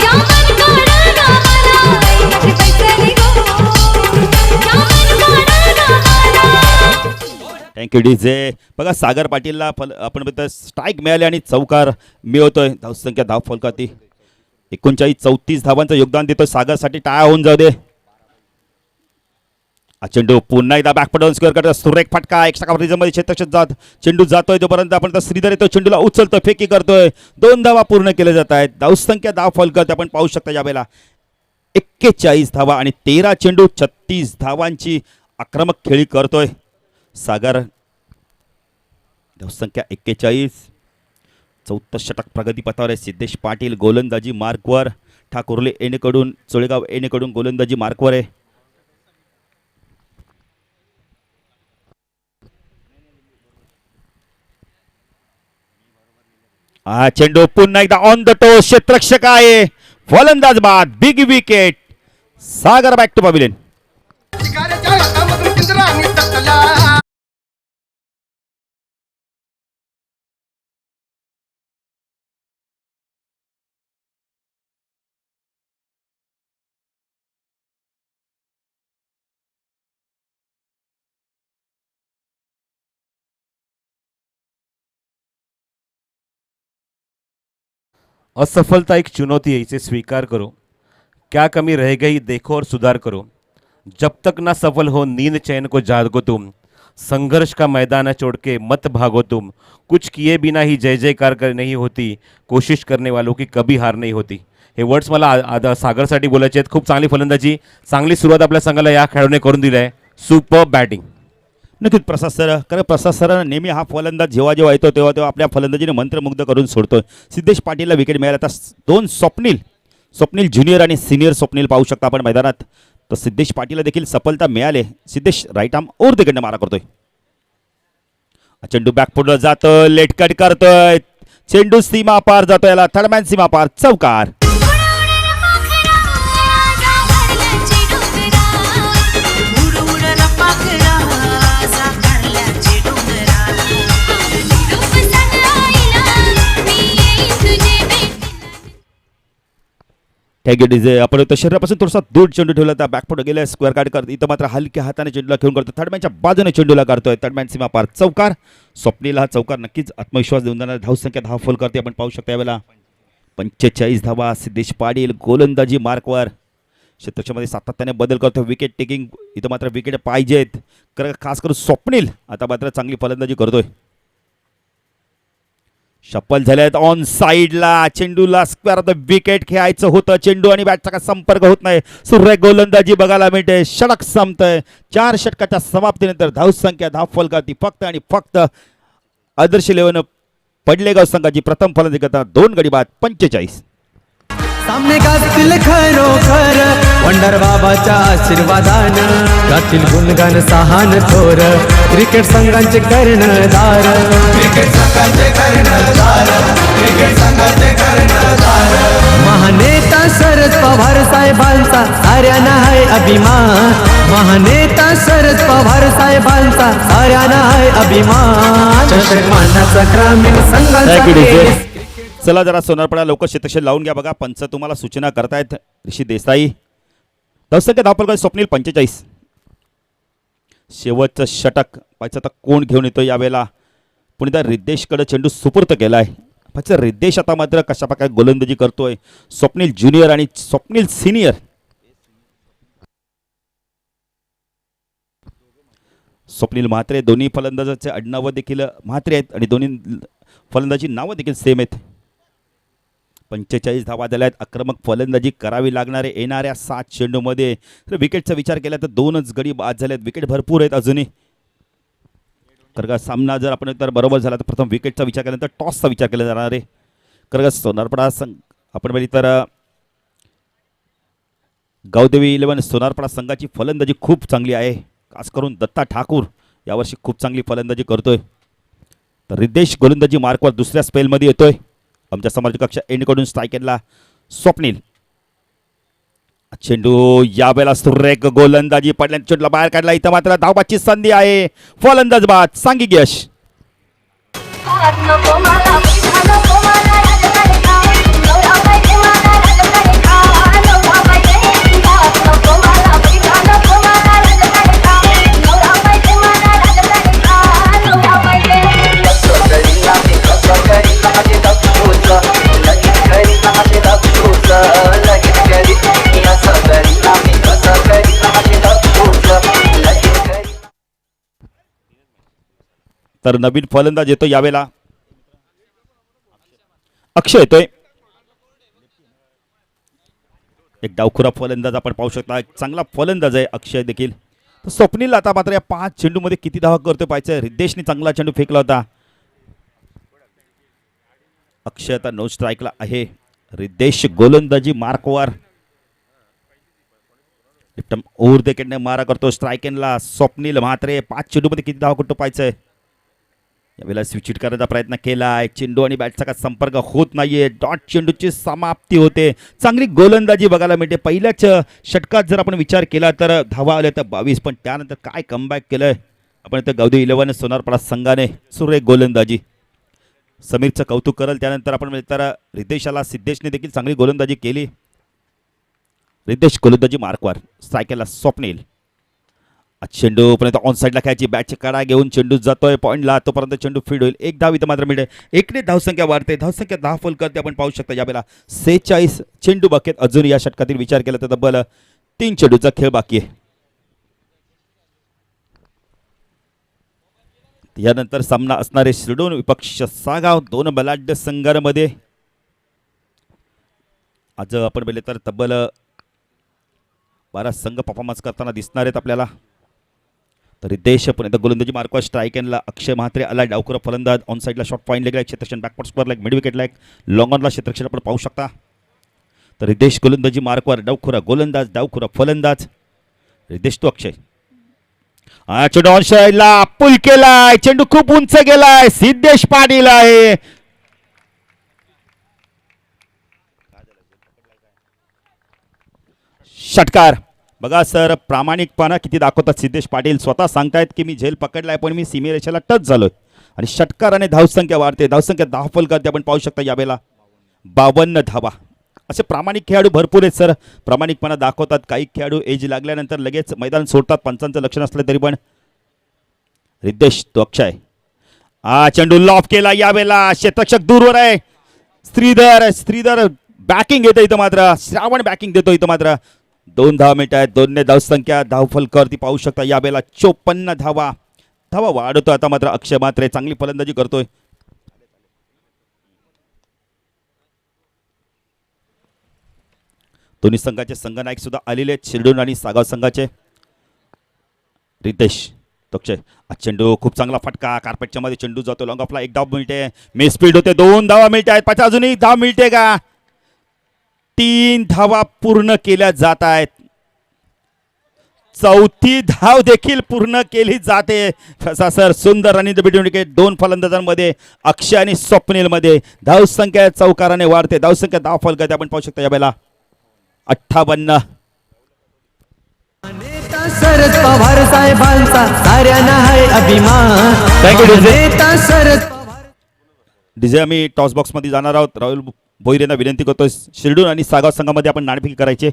या मन काढा मला. आई माझी बैसली गो, या मन काढा मला.
Thank you DJ. बघा सागर पाटीलला आपण बघतोय स्ट्राईक मिळाले आणि चौकार मिळवतोय. धावसंख्या 10 फलकाती 39-34 धावांचं योगदान देतोय. सागरसाठी टाळ्या होऊन जाऊ दे. चेंडू पुन्हा एकदा बॅकपडाऊन स्क्वेअर करतो. सुरेख फटका. एक्स्ट्रा कव्हरेजमध्ये क्षेत्ररक्षक जात चेंडू जातोय तोपर्यंत आपण श्रीधर येतो. चेंडूला उचलतोय, फेकी करतोय. 2 धावा पूर्ण केल्या जात आहेत. धावसंख्या 10 फलकात आपण पाहू शकता. यावेळेला 41 धावा आणि 13 चेंडू 36 धावांची आक्रमक खेळी करतोय सागर. धावसंख्या 41. 14 षटक प्रगतीपथावर आहे. सिद्धेश पाटील गोलंदाजी मार्कवर. ठाकुर्ले एनेकडून चोळेगाव एनेकडून गोलंदाजी मार्कवर आहे. चेंडू पुन्हा एकदा ऑन द टो. क्षेत्ररक्षक आहे. फलंदाज बाद. Big wicket. Sagar back to pavilion.
असफलता एक चुनौती है, इसे स्वीकार करो. क्या कमी रह गई देखो और सुधार करो. जब तक ना सफल हो नींद चैन को जागो तुम. संघर्ष का मैदान छोड़ के मत भागो तुम. कुछ किए बिना ही जय जयकार कर नहीं होती. कोशिश करने वालों की कभी हार नहीं होती. हे वर्ड्स मला सागरसाठी बोलायचे आहेत. खूप चांगली फलंदाजी, चांगली सुरुवात आपल्या संघाला या खेळाडूने करून दिली आहे. Super batting.
नक्कीच प्रसाद सर. कारण प्रसाद सर नेहमी हा फलंदाज जेव्हा येतो तेव्हा आपल्या फलंदाजीने मंत्रमुग्ध करून सोडतोय. सिद्धेश पाटीलला विकेट मिळाला. आता 2 स्वप्नील ज्युनियर आणि सिनियर स्वप्नील पाहू शकता आपण मैदानात. तर सिद्धेश पाटीलला देखील सफलता मिळाले. सिद्धेश राईट आर्म ओर तिकडनं मारा करतोय. चेंडू बॅक पुढे जातोय. लेट कट करतोय. चेंडू सीमा पार जातोय. याला थर्डमॅन सीमा पार. चौकार. Thank you DJ. आपण तो शरीरापासून थोडासा दूर चेंडू ठेवला तर बॅकफुट गेला. स्क्वेअर कार्ड करत इथं मात्र हलक्या हाताने चेंडूला खेळून करतो. थर्डमॅनच्या बाजूने चेंडूला काढतोय. थर्डमॅन सीमा पार. चौकार. स्वप्नीला हा चौकार नक्कीच आत्मविश्वास देऊन जाणार. धावसंख्या 10 फुल करते आपण पाहू शकता. यावेळेला 45 धावा. सिद्धेश पाटील गोलंदाजी मार्कवर. क्षेत्रक्षमध्ये सातत्याने बदल करतो. विकेट टेकिंग इथं मात्र विकेट पाहिजेत. खास करून स्वप्नील आता मात्र चांगली फलंदाजी करतोय. शपल झाल्यात ऑन साईडला. चेंडूला स्क्वेअर द विकेट खेळायचं होतं. चेंडू आणि बॅटचा काय संपर्क होत नाही. सुरेख गोलंदाजी बघायला मिळते. षटक संपतंय. 4 षटकाच्या समाप्तीनंतर धावसंख्या 10 फलकाती फक्त आणि फक्त आदर्श 11 पडलेगाव संघाची प्रथम फलंदाजी करताना 2 गडी बाद 45.
सामने गातील खरोखर वंडर बाबाच्या आशीर्वादानं गातील गुणगान सहान थोर क्रिकेट संघांचे कर्णधार महानेता शरद पवार साहेबांचा साऱ्यांना आहे अभिमान महानेता शरद पवार साहेबांचा साऱ्यांना आहे अभिमान चषक मानाचा ग्रामीण संघाचा खेळ.
चला जरा सोनारपडा लवकर क्षेत्रक्षण लावून घ्या. बघा पंच तुम्हाला सूचना करतायत. ऋषी देसाई धावसंख्या धावफलक स्वप्नील 45. शेवटचं षटक पाहिजे आता कोण घेऊन येतो यावेळेला. पुणेदार रिद्धेशकडे चेंडू सुपूर्त केलाय. पाहिजे रिद्धेश आता मात्र कशा प्रकारे गोलंदाजी करतोय. स्वप्नील ज्युनियर आणि स्वप्नील सिनियर. स्वप्नील म्हात्रे दोन्ही फलंदाजाचे आडनावं देखील म्हात्रे आहेत आणि दोन्ही फलंदाजी नावं देखील सेम आहेत. 45 धावा झाल्या आहेत. आक्रमक फलंदाजी करावी लागणारे येणाऱ्या 7 चेंडूमध्ये विकेटचा विचार केला तर 2च गडी बाद झाले आहेत. विकेट भरपूर आहेत अजूनही. करगा सामना जर आपण तर बरोबर झाला तर प्रथम विकेटचा विचार केल्यानंतर टॉसचा विचार केला जाणार आहे. करगा सोनारपडा संघ आपण बघितलं तर गावदेवी 11 सोनारपडा संघाची फलंदाजी खूप चांगली आहे. खास करून दत्ता ठाकूर यावर्षी खूप चांगली फलंदाजी करतोय. तर रिद्धेश गोलंदाजी मार्कवर दुसऱ्या स्पेलमध्ये येतोय. आमच्या समाज कक्षा एंडकडून स्ट्रायकेनला स्वप्नील. चेंडू यावेळेला सुरेख गोलंदाजी पडल्याने चेंडूला बाहेर काढला. इथं मात्र धावबाची संधी आहे. फलंदाज बाद सांघिक यश. तर नवीन फलंदाज येतो यावेळेला अक्षय येतोय. एक डावखुरा फलंदाज आपण पाहू शकता. एक चांगला फलंदाज आहे अक्षय देखील. तर स्वप्नील आता मात्र या 5 चेंडूमध्ये किती धावा करतोय पाहायचं. रिद्धेशने चांगला चेंडू फेकला होता. अक्षय आता नो स्ट्राईकला आहे. रिद्धेश गोलंदाजी मार्कवर ओव्हर देखील मारा करतो स्ट्रायकेनला. स्वप्नील म्हात्रे 5 चेंडूमध्ये किती धावा करतो पाहायचंय. यावेळेला स्विच करायचा प्रयत्न केलाय. चेंडू आणि बॅटचा का संपर्क होत नाहीये. डॉट चेंडूची समाप्ती होते. चांगली गोलंदाजी बघायला मिळते. पहिल्याच षटकात जर आपण विचार केला तर धावा आल्या तर 22 पण त्यानंतर काय कमबॅक केलंय आपण इथं गावदेवी 11 सोनारपडा संघाने. सुरेख गोलंदाजी. समीरचं कौतुक करल त्यानंतर आपण तर रिद्धेशाला सिद्धेशने देखील चांगली गोलंदाजी केली. रिद्धेश गोलंदाजी मार्कवर. स्ट्रायकरला स्वप्नील. चेंडू पर्यंत ऑन साईडला खेळायची. बॅटची कडा घेऊन चेंडू जातोय पॉईंटला. तोपर्यंत चेंडू फीड होईल. 1 धाव इथं मात्र मिळते. एकने धावसंख्या वाढते. धावसंख्या 10 फल करते आपण पाहू शकता. यावेळेला 46 चेंडू बाकी आहेत. अजून या षटकातील विचार केला तर तब्बल 3 चेंडूचा खेळ बाकी आहे. यानंतर सामना असणारे शिरडोन विपक्ष सागाव. 2 बलाढ्य संघांमध्ये आज आपण पाहिले तर तब्बल 12 संघ परफॉर्मन्स करताना दिसणार आहेत आपल्याला. तरी देश पण गोलंदाजी मार्कवर स्ट्रायकेनला अक्षय म्हात्रे आला. डावखुरा फलंदाज. ऑन साईडला शॉर्ट पॉईंट लेगला क्षेत्रक्षण. बॅकवर्ड स्क्वेअरला मिड विकेटला लॉंग ऑनला क्षेत्रक्षण आपण पाहू शकता. तर रिद्धेश गोलंदाजी मार्कवर. डावखुरा गोलंदाज. डावखुरा फलंदाज रिद्धेश तो अक्षय. चेंडू ऑन साईडला पुल केलाय. चेंडू खूप उंच गेलाय. सिद्धेश पाटील आहे. षटकार. बघा सर प्रामाणिकपणा किती दाखवतात सिद्धेश पाटील. स्वतः सांगतायत की मी झेल पकडलाय पण मी सीमेरेषेला टच झालोय. आणि षटकाराने धावसंख्या वाढते. धावसंख्या 10 फल करते आपण पाहू शकता. यावेळेला 52 धावा. असे प्रामाणिक खेळाडू भरपूर आहेत सर. प्रामाणिकपणा दाखवतात. काही खेळाडू एज लागल्यानंतर लगेच मैदान सोडतात. पंचांचं लक्ष नसलं तरी पण. रिद्धेश तो अक्षय. चेंडू लॉफ केला. यावेळेला क्षेत्ररक्षक दूरवर आहे. श्रीधर बॅकिंग येतो इथं मात्र. श्रावण बॅकिंग देतो इथं मात्र. 2 धावा मिळत आहेत. 2ने धावसंख्या 10 फल करती पाहू शकता. यावेळेला 54 धावा. धावा वाढवतो आता मात्र अक्षय म्हात्रे. चांगली फलंदाजी करतोय. दोन्ही संघाचे संघनायक सुद्धा आलेले आहेत. शिरडोन आणि सागाव संघाचे. रिद्धेश तक्षय हा चेंडू खूप चांगला फटका कार्पेटच्या मध्ये चेंडू जातो लॉंग ऑफला. एक धाव मिळते, मिस स्पीड होते, 2 धावा मिळते आहेत. पाच अजूनही धाव मिळते का? 3 धावा पूर्ण केल्या जात आहेत. चौथी धाव देखील पूर्ण केली जाते. कसा सर सुंदर रनिंग बिटवीन विकेट. 2 फलंदाजांमध्ये अक्षय आणि स्वप्नील मध्ये धाव संख्या चौकाराने वाढते. धाव संख्या 10 फलकात आपण पाहू शकता यावेळेला 58.
नेता शरद पवार साहेबांचा साऱ्यांना आहे अभिमान.
Thank you, DJ.
नेता शरद पवार.
डीजे आम्ही टॉस बॉक्स मध्ये जाणार आहोत. राहुल भोईरेंना विनंती करतोय शिरडून आणि सागाव संघामध्ये आपण नाणेफेकी करायचे.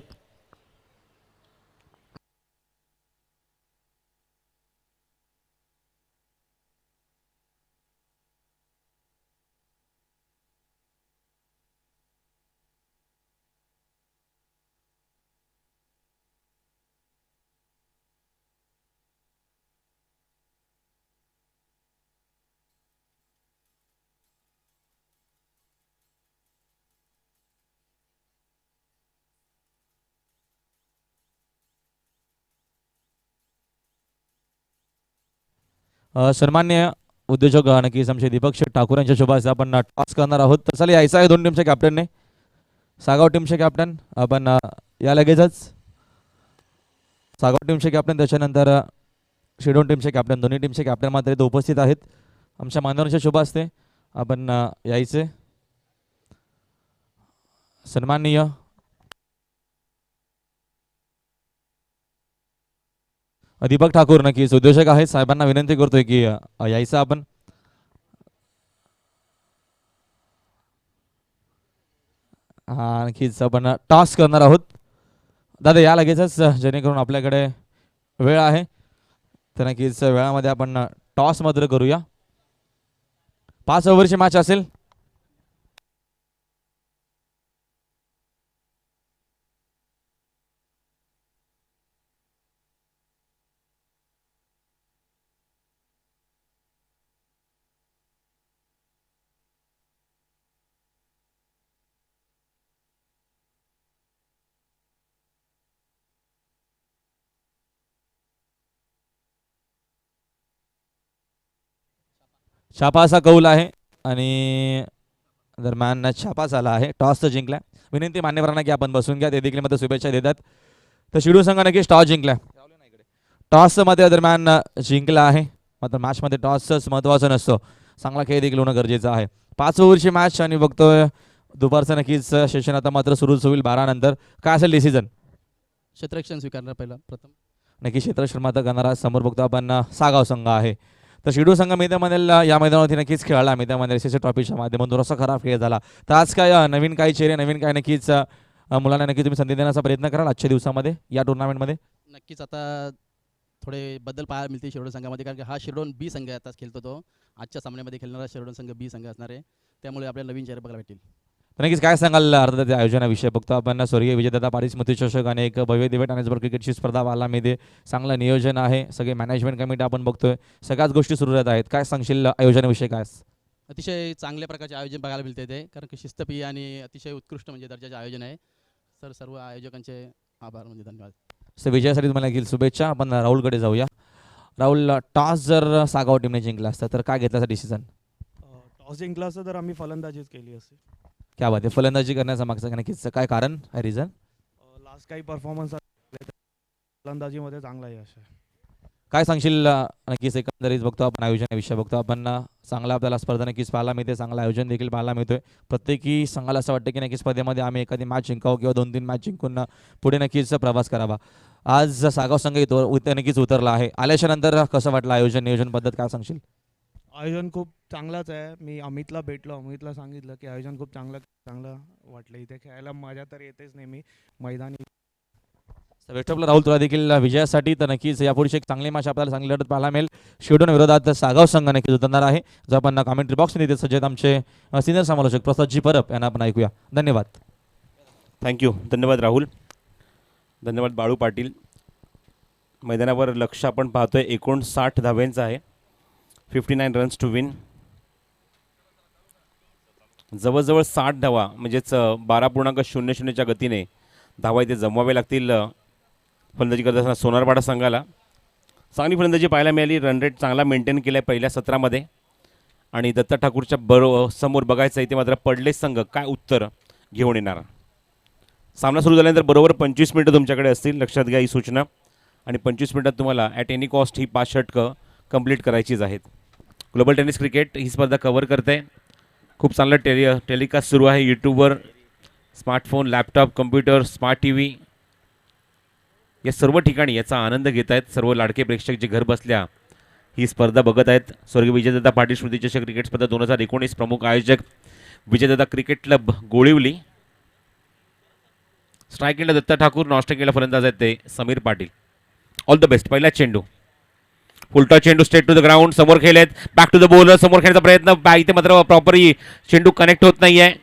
सन्मान्य उद्योजक नक्कीच आमचे दीपक शेठ ठाकूर यांच्या शुभ हस्ते आपण टॉस करणार आहोत. तर चला यायचं आहे 2 टीमच्या कॅप्टनने. सागाव टीमचे कॅप्टन आपण या लगेचच सागाव टीमचे कॅप्टन, त्याच्यानंतर शिडोन टीमचे कॅप्टन, दोन्ही टीमचे कॅप्टन मात्र इथे उपस्थित आहेत. आमच्या मान्यवरांच्या शुभ हस्ते आपण यायचे. सन्माननीय दीपक ठाकूर नक्कीच उद्योजक आहेत, साहेबांना विनंती करतोय की यायचं आपण. हा नक्कीच आपण टॉस करणार आहोत. दादा या लगेचच, जेणेकरून आपल्याकडे वेळ आहे तर नक्कीच वेळामध्ये आपण टॉस मात्र करूया. 5 ओव्हरची मॅच असेल. छापा असा कौल आहे आणि दरम्यान छापा झाला आहे. टॉस तर जिंकला. विनंती मान्यवरांना की आपण बसून घ्या, ते देखील मध्ये शुभेच्छा देतात. तर शिडू संघ नक्कीच टॉस जिंकला. टॉस मध्ये दरम्यान जिंकला आहे, मात्र मॅचमध्ये टॉसच महत्त्वाचं नसतं, चांगला खेळ देखील होणं गरजेचं आहे. 5 ओव्हरची मॅच आणि बघतोय दुपारचं नक्कीच सेशन आता मात्र सुरूच होईल 12 नंतर. काय असेल डिसिजन?
क्षेत्ररक्षण स्वीकारणार पहिला प्रथम.
नक्की क्षेत्ररक्षण मात्र करणारा समोर बघतो आपण सागाव संघ आहे. तर शिडू संघ मैदानामध्ये या मैदानावरती नक्कीच खेळला. मैदानामध्ये एसएससी ट्रॉफीच्या माध्यमातून असा खराब खेळ झाला. तर आज काय नवीन काही चेहरे, नवीन काय नक्कीच मुलांना नक्की तुम्ही संधी देण्याचा प्रयत्न कराल आजच्या दिवसामध्ये या टुर्नामेंटमध्ये?
नक्कीच आता थोडे बदल पाहायला मिळतील शिरोडोन संघामध्ये, कारण की हा शिरोडोन बी संघ आताच खेळतो. तो आजच्या सामन्यामध्ये खेळणारा शिरोडोन संघ बी संघ असणार आहे, त्यामुळे आपल्याला नवीन चेहरे बघायला भेटतील.
तर नक्कीच काय सांगाल अर्थात त्या आयोजनाविषयी? बघतो आपण स्वर्गीय विजयदादा पाटील स्मृती चषक आणि एक भव्य दिवेट आणि जबर क्रिकेटची स्पर्धा व्हायला मिळते. चांगलं नियोजन आहे, सगळे मॅनेजमेंट कमिटी आपण बघतोय, सगळ्याच गोष्टी सुरू राहत आहेत. काय सांगशील आयोजनाविषयी? काय
अतिशय चांगल्या प्रकारचे आयोजन बघायला मिळते ते, कारण की शिस्तप्रिय आणि अतिशय उत्कृष्ट म्हणजे दर्जाचे आयोजन आहे. सर सर्व आयोजकांचे आभार, म्हणजे धन्यवाद.
सर विजयासाठी तुम्हाला देखील शुभेच्छा. आपण राहुलकडे जाऊया. राहुल, टॉस जर सागाव टीमने जिंकला असता तर काय घेतला डिसिजन?
टॉस जिंकला असता तर आम्ही फलंदाजीच केली असती.
क्या बात आहे. फलंदाजी करण्याचा मागचं नक्कीच काय कारण, काय रिझन?
लास्ट काही परफॉर्मन्स फलंदाजीमध्ये चांगला यश आहे.
काय सांगशील नक्कीच एकंदरीत बघतो आपण आयोजनाविषयी? बघतो आपण चांगला आपल्याला स्पर्धा नक्कीच पाहायला मिळते, चांगलं आयोजन देखील पाहायला मिळतोय. प्रत्येकी संघाला असं वाटतं की नक्कीच स्पर्धेमध्ये आम्ही एखादी मॅच जिंकावं किंवा 2-3 मॅच जिंकून पुढे नक्कीच प्रवास करावा. आज सागाव संघ इथं नक्कीच उतरला आहे. आल्याच्या नंतर कसं वाटलं आयोजन, नियोजन पद्धत काय सांगशील?
आयोजन खूप चांगलाच आहे. मी अमितला भेटलो, अमितला सांगितलं की आयोजन खूप चांगलं वाटलं. इथे खेळायला मजा तर येतेच नेहमी मैदानी.
बेस्ट ऑफ राहुल, तुला देखील विजयासाठी. तर नक्कीच यापुढची एक चांगली मॅच आपल्याला चांगली लढत पाहायला मिळेल. शिवडोन विरोधात सागाव संघ नक्कीच उतरणार आहे, जो आपण कमेंट्री बॉक्समध्ये देत सज्जत आमचे सिनियर समालोचक प्रसादजी परब यांना आपण ऐकूया. धन्यवाद.
थँक्यू. धन्यवाद राहुल. धन्यवाद बाळू पाटील. मैदानावर लक्ष आपण पाहतोय 59 धाव्यांचं आहे. 59 रन्स टू विन. जवळजवळ 60 धावा म्हणजेच 12.00च्या गतीने धावा इथे जमवावे लागतील फलंदाजी करत असताना सोनारपाडा संघाला. चांगली फलंदाजी पाहायला मिळाली. रन रेट चांगला मेंटेन केला आहे पहिल्या सत्रामध्ये. आणि दत्ता ठाकूरच्या समोर बघायचं आहे ते मात्र पडले संघ काय उत्तर घेऊन येणार. सामना सुरू झाल्यानंतर बरोबर 25 मिनिटं तुमच्याकडे असतील, लक्षात घ्या ही सूचना. आणि 25 मिनिटात तुम्हाला ॲट एनी कॉस्ट ही 5 षटकं कंप्लीट करायचीच आहेत. ग्लोबल टेनिस क्रिकेट ही स्पर्धा कव्हर करते. खूप चांगलं टेलिकास्ट सुरू आहे यूट्यूबवर. Smartphone, laptop, computer, smart T V या सर्व ठिकाणी याचा आनंद घेत आहेत सर्व लाडके प्रेक्षक जे घर बसल्या ही स्पर्धा बघत आहेत. स्वर्गीय विजयदादा पाटील स्मृतिचषक क्रिकेट स्पर्धा 2019 प्रमुख आयोजक विजयदादा क्रिकेट क्लब गोळिवली. स्ट्राईक केला दत्ता ठाकूर, नॉन स्ट्राईक केला फलंदाज आहेत ते Sameer Patil. All the best. पहिला चेंडू, फुलटॉस चेंडू, स्ट्रेट टू द ग्राउंड. समोर खेळलेत, बॅक टू द बॉलर. समोर खेळण्याचा प्रयत्न, इथे मात्र प्रॉपरली चेंडू कनेक्ट होत नाही आहे.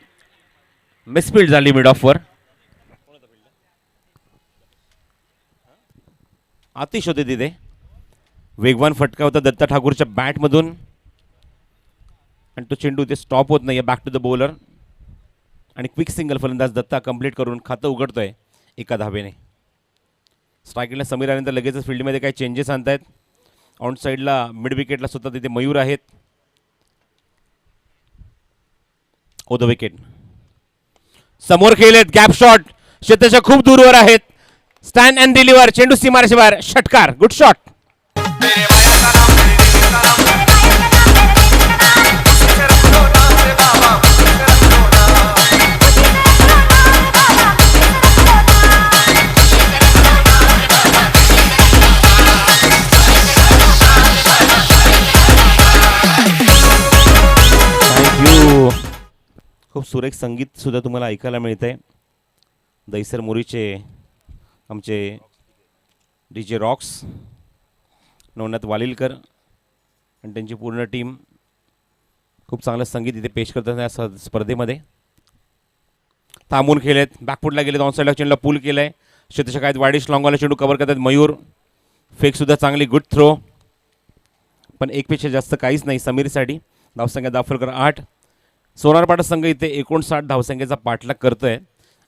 मिसफील्ड झाली मिड ऑफवर. आतिश होते तिथे. वेगवान फटका होता दत्ता ठाकूरच्या बॅटमधून आणि तो चेंडू ते स्टॉप होत नाही आहे. बॅक टू द बॉलर आणि क्विक सिंगल फलंदाज दत्ता कंप्लीट करून खातं उघडतोय एका धावेने. स्ट्रायकिंगला समीर आल्यानंतर लगेचच फील्डमध्ये काही चेंजेस आणतायत. ऑन साईडला मिड विकेटला सुद्धा तिथे मयूर आहेत. ओ द विकेट. समोर खेळलेत, गॅप शॉट, क्षेत्ररक्षक खूप दूरवर आहेत. स्टँड अँड डिलिव्हर, चेंडू सीमारेषे बाहेर, षटकार, गुड शॉट. थँक्यू. खूप सुरेख संगीत सुद्धा तुम्हाला ऐकायला मिळतंय. दहिसर मोरीचे आमचे DJ रॉक्स, नवनाथ वालिलकर आणि त्यांची पूर्ण टीम खूप चांगलं संगीत इथे पेश करतात या स्पर्धेमध्ये. थांबून खेळलेत, बॅकफुटला गेलेत, ऑन साईडला चेंडूला पूल केलं आहे. क्षेत्ररक्षक आहेत वाडिश, लॉंगवाला चेंडू कव्हर करतात मयूर. फेकसुद्धा चांगली, गुड थ्रो, पण एकपेक्षा जास्त काहीच नाही समीरसाठी. धावसंख्या दाफलकर 8. सोनारपाडा संघ इथे 59 धावसंख्येचा पाठलाग करतोय.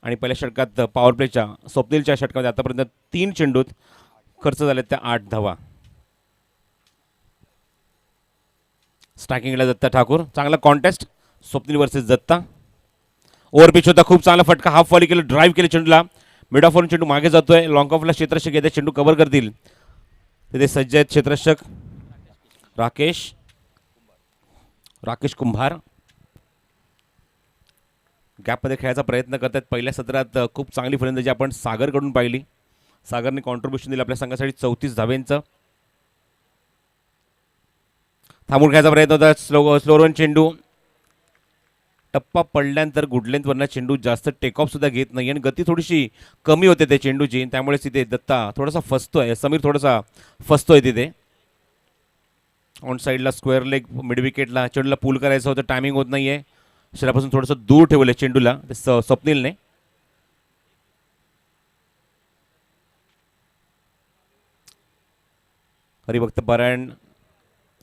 आणि पहिल्या षटकात पॉवर प्लेच्या स्वप्नीलच्या षटकामध्ये आतापर्यंत 3 चेंडूत खर्च झालेत त्या 8 धावा. स्ट्रायकिंगला दत्ता ठाकूर, चांगला contest Swapnil versus Datta. Over pitch होता, खूप चांगला फटका, हाफ वॉली केलं, ड्राईव्ह केले चेंडूला. मिड ऑफवरून चेंडू मागे जातोय. लॉंग ऑफला क्षेत्ररक्षक येते, चेंडू कव्हर करतील तिथे सज्ज आहेत क्षेत्ररक्षक राकेश कुंभार. गॅपमध्ये खेळायचा प्रयत्न करतात. पहिल्या सत्रात खूप चांगली फलंदाजी आपण सागरकडून पाहिली. सागरने कॉन्ट्रीब्युशन दिलं आपल्या संघासाठी 34 धावेंचं. थांबून खेळायचा प्रयत्न होता. स्लोरन चेंडू, टप्पा पडल्यानंतर गुड लेंथवरनं चेंडू जास्त टेक ऑफ सुद्धा घेत नाही आणि गती थोडीशी कमी होते त्या चेंडूची. त्यामुळे तिथे दत्ता थोडासा फसतोय, समीर थोडासा फसतोय तिथे. ऑन साईडला स्क्वेअर लेग मिड विकेटला चेंडूला पूल करायचं होतं, टायमिंग होत नाही आहे. शरीरापासून थोडंसं दूर ठेवलं चेंडूला ते स्वप्नीलने. हरिभक्त पारायण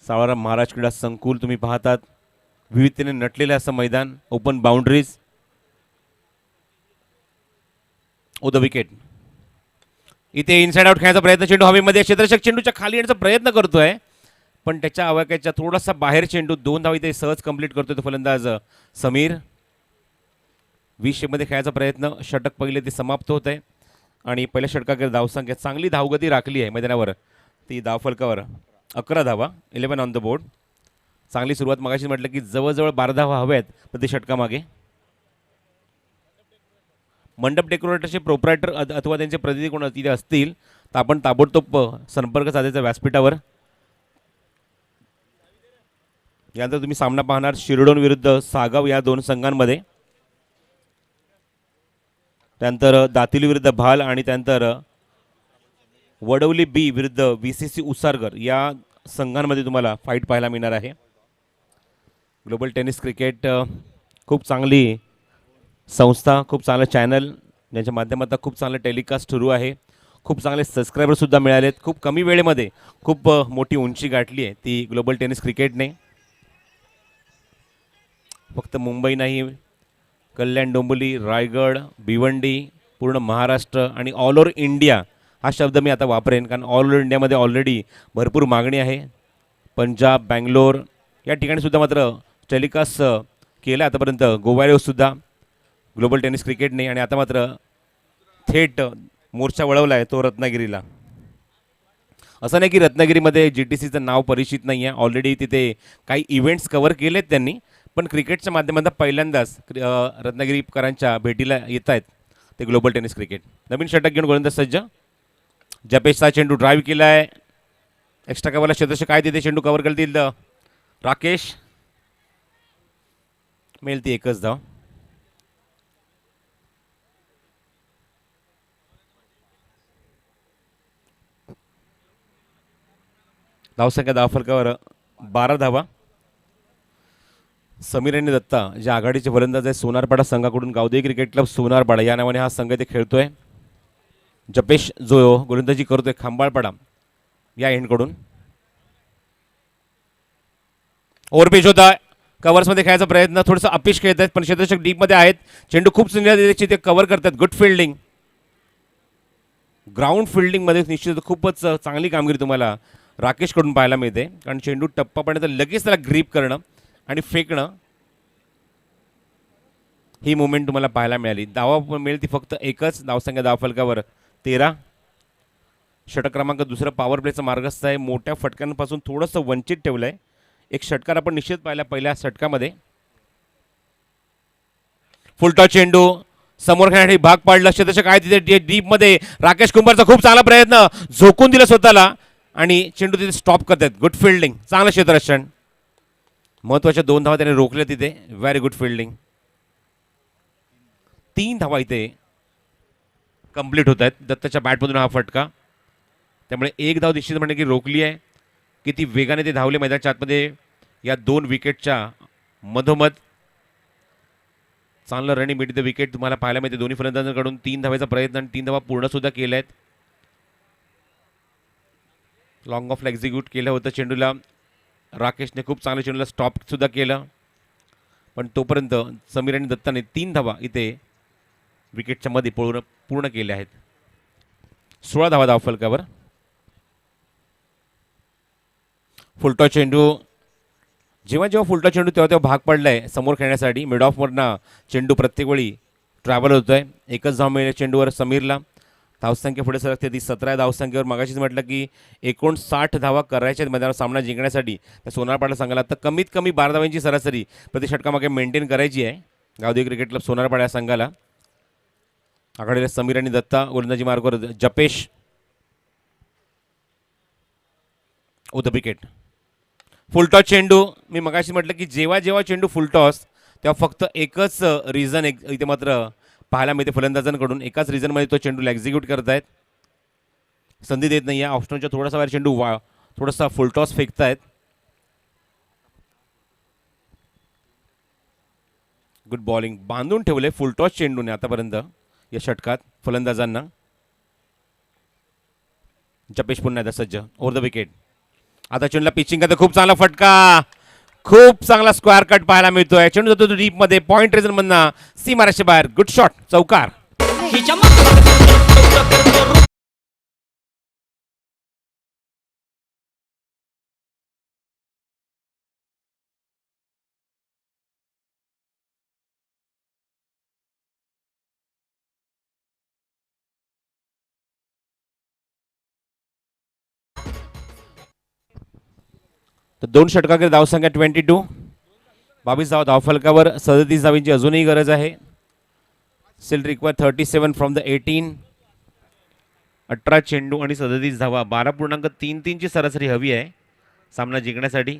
सावळाराम महाराज क्रीडा संकुल तुम्ही पाहतात. विविधतेने नटलेलं असं मैदान, open boundaries. Over the wicket. इथे इनसाइड आउट खेळायचा प्रयत्न, चेंडू हवेमध्ये, क्षेत्ररक्षक चेंडूच्या खाली येण्याचा प्रयत्न करतोय पण त्याच्या आवाक्याच्या थोडासा बाहेर चेंडू. 2 धावा इथे सहज कंप्लीट करतोय तो फलंदाज समीर. 20 षटकमध्ये खेळायचा प्रयत्न, षटक पहिले ते समाप्त होत आहे आणि पहिल्या षटकाकडे धावसंख्या चांगली धावगती राखली आहे मैदानावर. ती धावफलकावर 11 धावा, 11 ऑन द बोर्ड. चांगली सुरुवात. मगाशी म्हटलं की जवळजवळ 12 धावा हव्या आहेत प्रति षटकामागे. मंडप डेकोरेटरचे प्रोप्रायटर अथवा त्यांचे प्रतिनिधी कोण तिथे असतील तर आपण ताबडतोब संपर्क साधायचा व्यासपीठावर. यानंतर तुम्ही सामना पाहणार शिरडोन विरुद्ध सागाव या 2 संघांमध्ये. त्यानंतर दातिली विरुद्ध भाल आणि त्यानंतर वडवली बी विरुद्ध VCC उसारगर या संघांमध्ये तुम्हाला फाईट पाहायला मिळणार आहे. ग्लोबल टेनिस क्रिकेट खूप चांगली संस्था, खूप चांगलं चॅनल ज्यांच्या माध्यमातून खूप चांगलं टेलिकास्ट सुरू आहे. खूप चांगले सबस्क्रायबरसुद्धा मिळालेत. खूप कमी वेळेमध्ये खूप मोठी उंची गाठली आहे ती ग्लोबल टेनिस क्रिकेटने. फक्त मुंबई नाही, कल्याण, डोंबिवली, रायगड, भिवंडी, पूर्ण महाराष्ट्र आणि ऑल ओव्हर इंडिया हा शब्द मी आता वापरेन, कारण ऑल इंडियामध्ये ऑलरेडी भरपूर मागणी आहे. पंजाब, बँगलोर या ठिकाणी सुद्धा मात्र टेलिकास्ट केलं आतापर्यंत गोवारेसुद्धा ग्लोबल टेनिस क्रिकेटने, आणि आता मात्र थेट मोर्चा वळवला आहे तो रत्नागिरीला. असं नाही की रत्नागिरीमध्ये GTCचं नाव परिचित नाही आहे, ऑलरेडी तिथे काही इव्हेंट्स कव्हर केलेत त्यांनी, पण क्रिकेटच्या माध्यमातून पहिल्यांदाच रत्नागिरीकरांच्या भेटीला येत आहेत ते ग्लोबल टेनिस क्रिकेट. नवीन षटक घेऊन गोलंदाज सज्ज. जपेशचा चेंडू ड्राईव्ह केला आहे. एक्स्ट्रा कव्हरला क्षेत्ररक्षक काय तिथे चेंडू कव्हर करतील राकेश. मिळते एकच धाव. धावसंख्या धावफलकावर 12 धावा. समीर आणि दत्ता जे आघाडीचे फलंदाज आहे सोनारपाडा संघाकडून गावदेवी क्रिकेट क्लब सोनारपाडा या नावाने हा संघ ते खेळतोय. जपेश जो गोलंदाजी करतोय खांबाळपाडा या एंडकडून. ओव्हरपिच होता, कव्हर्समध्ये खेळायचा प्रयत्न, थोडंसं अपिश खेळत आहेत पण क्षेत्ररक्षक डीपमध्ये आहेत. चेंडू खूप सुंदर ते कव्हर करतात. Good fielding. ग्राउंड फिल्डिंगमध्ये निश्चित खूपच चांगली कामगिरी तुम्हाला राकेशकडून पाहायला मिळते, कारण चेंडू टप्पा पडण्याचं लगेच त्याला ग्रीप करणं आणि फेकणं ही मुवमेंट तुम्हाला पाहायला मिळाली. धावा मिळेल ती फक्त एकच. धावसंख्या धावफलकावर 13. षटक क्रमांक दुसरं पॉवर प्लेचा मार्गस्थ आहे. मोठ्या फटक्यांपासून थोडंसं वंचित ठेवलं आहे. एक षटकार आपण निश्चित पाहिला पहिल्या षटकामध्ये. फुलटॉस चेंडू समोर खेळण्यासाठी भाग पाडलं. क्षेत्ररक्षक आहे तिथे डीपमध्ये. राकेश कुंभारचा खूप चांगला प्रयत्न, झोकून दिलं स्वतःला आणि चेंडू तिथे स्टॉप करतात. गुड फिल्डिंग, चांगलं क्षेत्ररक्षण. महत्त्वाच्या 2 धावा त्याने रोखल्या तिथे. Very good fielding. 3 धावा इथे कंप्लीट होत आहेत. दत्ताच्या बॅटमधून हा फटका, त्यामुळे 1 धाव निश्चितपणे की रोखली आहे. किती वेगाने ते धावले मैदानाच्या आतमध्ये या 2 विकेटच्या मधोमध. चांगलं रनिंग मिड द विकेट तुम्हाला पाहायला मिळते दोन्ही फलंदाजांकडून. 3 धावेचा प्रयत्न आणि 3 धावा पूर्णसुद्धा केल्या आहेत. लॉंग ऑफला एक्झिक्यूट केलं होतं चेंडूला. राकेशने खूप चांगल्या चेंडूला स्टॉपसुद्धा केलं, पण तोपर्यंत समीर आणि दत्ताने 3 धावा इथे विकेटच्या मध्ये पूर्ण केल्या आहेत. 16 धावा धावफलकावर. फुलटॉस चेंडू जेव्हा फुलटॉस चेंडू तेव्हा भाग पडलाय समोर खेळण्यासाठी. मिड ऑफवरनं चेंडू प्रत्येक वेळी ट्रॅव्हल होतोय. एकच धाव मिळेल चेंडूवर समीरला. धावसंख्या पुढे सरकते ती 17 धावसंख्येवर. मागाशीच म्हटलं की 59 धावा करायच्या मैदानावर सामना जिंकण्यासाठी. त्या सोनारपाडा संघाला तर कमीत कमी 12 धावांची सरासरी प्रति षटकामागे मेंटेन करायची आहे गावदेवी क्रिकेट क्लब सोनारपाडा या संघाला. आघाडीला समीर आणि दत्ता. गोलंदाजी मार्गावर जपेश. The wicket. फुलटॉस चेंडू. मी मगाशी म्हटलं की जेव्हा चेंडू फुलटॉस तेव्हा फक्त एकच रिझन इथे मात्र पाहायला मिळते फलंदाजांकडून. एकाच रिझनमध्ये तो चेंडूला एक्झिक्यूट करतायत. संधी देत नाही आहे. ऑप्शनच्या थोडासा बाहेर चेंडू थोडासा फुलटॉस फेकतायत. Good bowling. बांधून ठेवले फुलटॉस चेंडूने आतापर्यंत या षटकात फलंदाजांना. जपेश पुन्हा एकदा सज्ज. Over the wicket. आता चेंडूला पिचिंग करता खूप चांगला फटका. खूप चांगला स्क्वेअर कट पाहायला मिळतोय. चेंडू जातो डीप मध्ये. पॉइंट रेझन मधनं सीमारेषे बाहेर. Good shot. चौकार. तर 2 षटकाकडे धावसंख्या 22. 22 धावा धावफलकावर. 37 धावांची अजूनही गरज आहे. Still require 37 from the 18. 18 चेंडू आणि 37 धावा. 12.33 ची सरासरी हवी आहे सामना जिंकण्यासाठी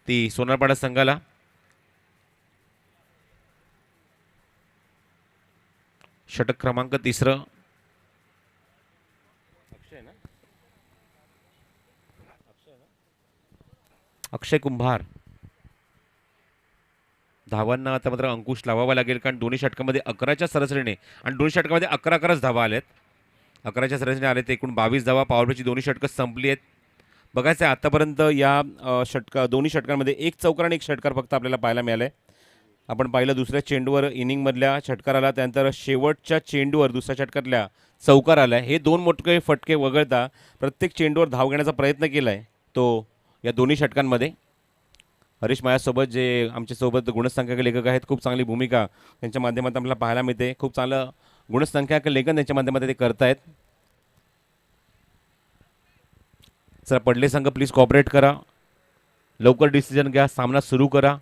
ती सोनारपाडा संघाला. षटक क्रमांक 3. अक्षय कुंभार. धावांना आता मात्र अंकुश लावावा लागेल, कारण दोन्ही षटकामध्ये 11च्या सरासरीने आणि दोन्ही षटकामध्ये 11 धावा आल्यात. 11च्या सरासरीने आले ते एकूण 22 धावा. पॉवरप्लेची दोन्ही षटकं संपली आहेत. बघायचं आहे आतापर्यंत या दोन्ही षटकांमध्ये 1 चौकार आणि 1 षटकार फक्त आपल्याला पाहायला मिळालं आहे. आपण पाहिलं दुसऱ्या चेंडूवर इनिंगमधल्या षटकार आला, त्यानंतर शेवटच्या चेंडूवर दुसऱ्या षटकातल्या चौकार आला. हे दोन मोठे फटके वगळता प्रत्येक चेंडूवर धाव घेण्याचा प्रयत्न केला आहे तो या दोन्ही षटकांमध्ये. हरीश माझ्यासोबत जे आमच्यासोबत गुणसंख्याक लेखक आहेत, खूप चांगली भूमिका त्यांच्या माध्यमातून आपल्याला पाहायला मिळते. खूप चांगलं गुणसंख्याक लेखन त्यांच्या माध्यमातून ते करतायत. चला पडले संघ प्लीज कॉपरेट करा, लवकर डिसिजन घ्या, सामना सुरू करा.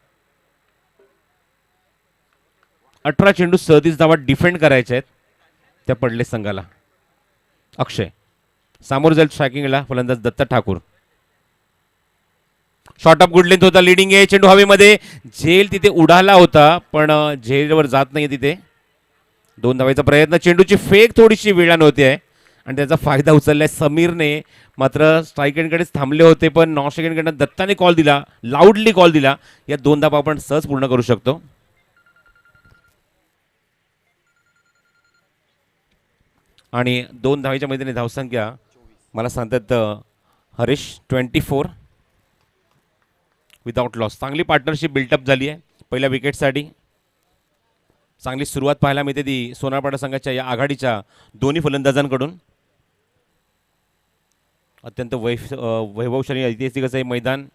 18 चेंडू 37 धावा डिफेंड करायचे आहेत त्या पडले संघाला. अक्षय सामोर जाईल स्ट्रायकिंगला, फलंदाज Datta Thakur. Short of good length होता, लिडिंग आहे, चेंडू हवेमध्ये, झेल तिथे उडाला होता पण झेलवर जात नाही तिथे. 2 धावांचा प्रयत्न, चेंडूची फेक थोडीशी वेळाने होते आहे आणि त्याचा फायदा उचललाय समीरने. मात्र स्ट्राईक एंडकडेच थांबले होते पण नॉन स्ट्राईक एंडकडनं दत्ताने कॉल दिला, लाऊडली कॉल दिला. या 2 धावा आपण सहज पूर्ण करू शकतो. आणि 2 धावेच्या मैदानी धावसंख्या मला सांगतात हरीश 24 विदाउट लॉस. चांगली पार्टनरशिप बिल्टअप झाली आहे पहिल्या विकेटसाठी. चांगली सुरुवात पाहायला मिळते ती सोनारपाडा संघाच्या या आघाडीच्या दोन्ही फलंदाजांकडून. अत्यंत वैभवशाली ऐतिहासिक असं हे मैदान.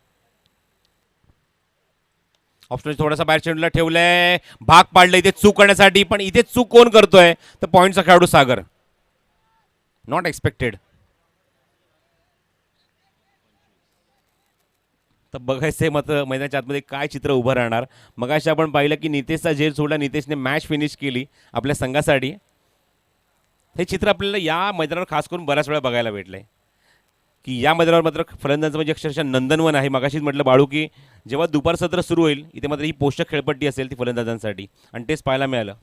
ऑप्शन थोडासा बाहेर चेंडूला ठेवलंय, भाग पाडलं इथे चूक करण्यासाठी, पण इथे चूक कोण करतोय तर पॉईंटचा खेळाडू सागर. Not expected. तर बघायचंय मात्र मैदानाच्या आतमध्ये काय चित्र उभं राहणार. मगाशी आपण पाहिलं की नितेशचा झेल सोडला, नितेशने मॅच फिनिश केली आपल्या संघासाठी. हे चित्र आपल्याला या मैदानावर खास करून बऱ्याच वेळा बघायला भेटलंय की या मैदानावर मात्र फलंदाज म्हणजे अक्षरशः नंदनवन आहे. मगाशीच म्हटलं बाळू की जेव्हा दुपार सत्र सुरू होईल इथे मात्र ही पोषक खेळपट्टी असेल ती फलंदाजांसाठी, आणि तेच पाहायला मिळालं.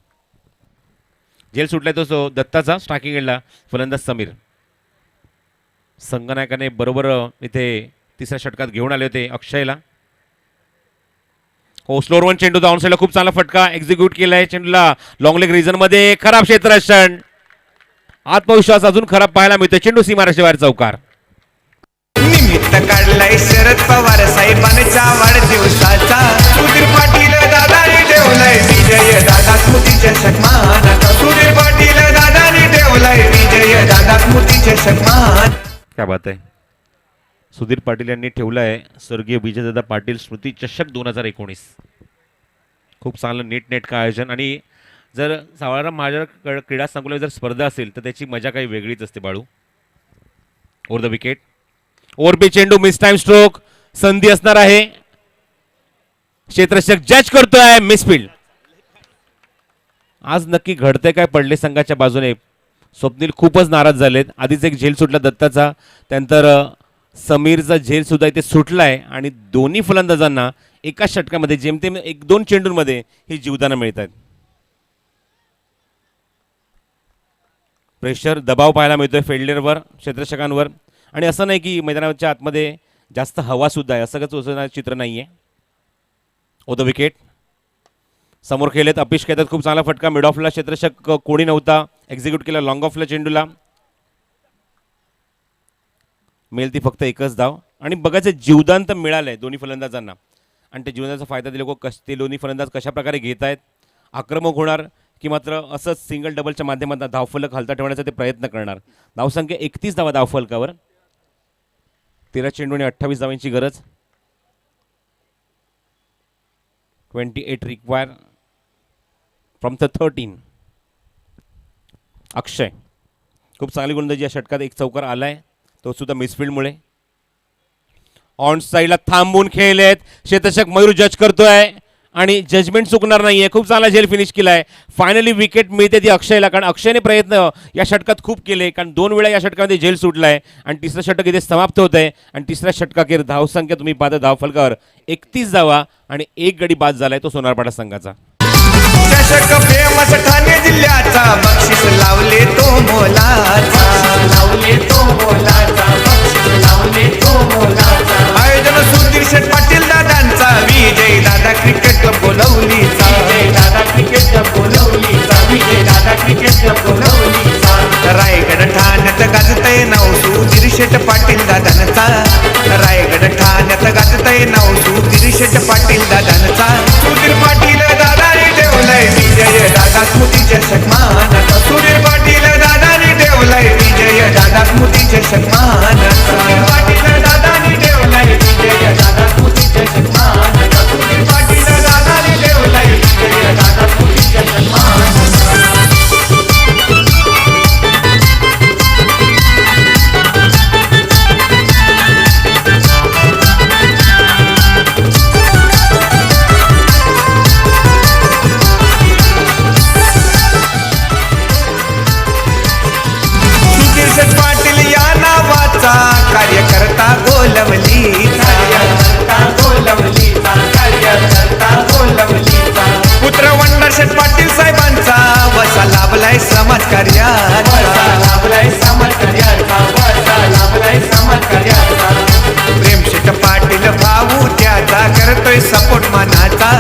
झेल सुटलाय तो दत्ताचा, स्ट्रायकिंग एंडला फलंदाज समीर. संघनायकाने बरोबर इथे तिसऱ्या षटकात घेऊन आले होते अक्षयला. हो स्लोअर वन चेंडू डाऊन साईडला खूप चांगला फटका एक्झिक्यूट केलाय. चेंडूला लॉंग लेग रिजन मध्ये खराब क्षेत्ररक्षण. आत्मविश्वास अजून खराब पाहायला मिळतो. चेंडू सीमारेषेच्या बाहेर चौकार.
निमित्त काढलाय शरद पवार साहेबांच्या वाढदिवसाचा. सुधीर पाटील दादाने ठेवलाय विजय दादा स्मृतीचे सन्मान. सुधीर पाटील दादाने ठेवलाय विजय दादा स्मृतीचे सन्मान.
क्या बात आहे. सुधीर पाटील यांनी ठेवला आहे स्वर्गीय विजयदादा पाटील स्मृती चषक 2019. खूप चांगलं नीटनेटकं आयोजन. आणि जर सावळाराम महाराज क्रीडा संकुलात जर स्पर्धा असेल तर त्याची मजा काही वेगळीच असते Balu. Over the wicket, over चेंडू, मिस टाइम स्ट्रोक, संधी असणार आहे. क्षेत्ररक्षक जज करतोय, मिसफील्ड. आज नक्की घडतंय काय पडले संघाच्या बाजूने. स्वप्नील खूपच नाराज झालेत. आधीच एक झेल सुटला दत्ताचा, त्यानंतर समीरचा झेल सुद्धा इथे सुटलाय आणि दोन्ही फलंदाजांना एका षटकामध्ये जेमतेम 1-2 चेंडूंमध्ये ही जीवदानं मिळत आहेत. प्रेशर, दबाव पाहायला मिळतोय फिल्डरवर, क्षेत्ररक्षकांवर. आणि असं नाही की मैदानाच्या आतमध्ये जास्त हवा सुद्धा आहे, असं कसं चित्र नाही आहे. ओ द विकेट, समोर खेळलेत अपिश खेळतात, खूप चांगला फटका. मिड ऑफला क्षेत्ररक्षक कोणी नव्हता, एक्झिक्यूट केला लॉंग ऑफला चेंडूला. मिळेल ती फक्त एकच धाव. आणि बघायचं जीवदान तर मिळालंय दोन्ही फलंदाजांना, आणि त्या जीवनाचा फायदा ते दोन्ही फलंदाज कशा प्रकारे घेत आहेत. आक्रमक होणार की मात्र असंच सिंगल डबलच्या माध्यमातून धावफलक हलता ठेवण्याचा ते प्रयत्न करणार. धावसंख्या 31 धावा धावफलकावर. 13 चेंडूने 28 धावांची गरज. 28 रिक्वायर फ्रॉम द 13. अक्षय खूप चांगली गोलंदाजी या षटकात. एक चौकार आलाय तो सुद्धा मिसफिल्डमुळे. ऑन साईडला थांबून खेळलेत. क्षेत्ररक्षक मयूर जज करतोय आणि जजमेंट चुकणार नाहीये. खूप चांगला झेल फिनिश केलाय. फायनली विकेट मिळते ती अक्षयला, कारण अक्षयने प्रयत्न या षटकात खूप केले, कारण 2 वेळा या षटकामध्ये झेल सुटलाय आणि तिसरं षटक इथे समाप्त होत आहे. आणि तिसऱ्या षटकाखेर धावसंख्या तुम्ही पाहता धावफलकावर 31 धावा आणि 1 गडी बाद झालाय तो सोनारपाडा संघाचा.
चषक फेमस ठाणे जिल्ह्याचा, बक्षीस लावले तो मोलाचा. लावले तो मोलाचा, बक्षीस लावले तो मोलाचा. आयोजन सुधीर शेठ पाटील दादांचा, विजय दादा क्रिकेट क्लब बोलवलीचा. विजय दादा क्रिकेट क्लब बोलवलीचा. विजय दादा क्रिकेट क्लब बोलवलीचा. रायगड ठाण्यात गाजतय नाव सुधीर शेठ पाटील दादांचा. रायगड ठाण्यात गाजतय नाव सुधीर शेठ पाटील दादांचा. सुधीर पाटील दादा चषक मानाचा पाटील दादानी ठेवलाय विजय दादा स्मृती चषक मानाचा पाटील दादानी ठेवलाय विजय दादा स्मृती चषक मानाचा सुधीर पाटील या नावाचा कार्यकर्ता गोलवलीचा पुत्र वंडरशेठ पाटील साहेबांचा वसा लाभलाय समाज कार्याचा प्रेमशेठ पाटील भाऊ त्याचा करतोय सपोर्ट मानाचा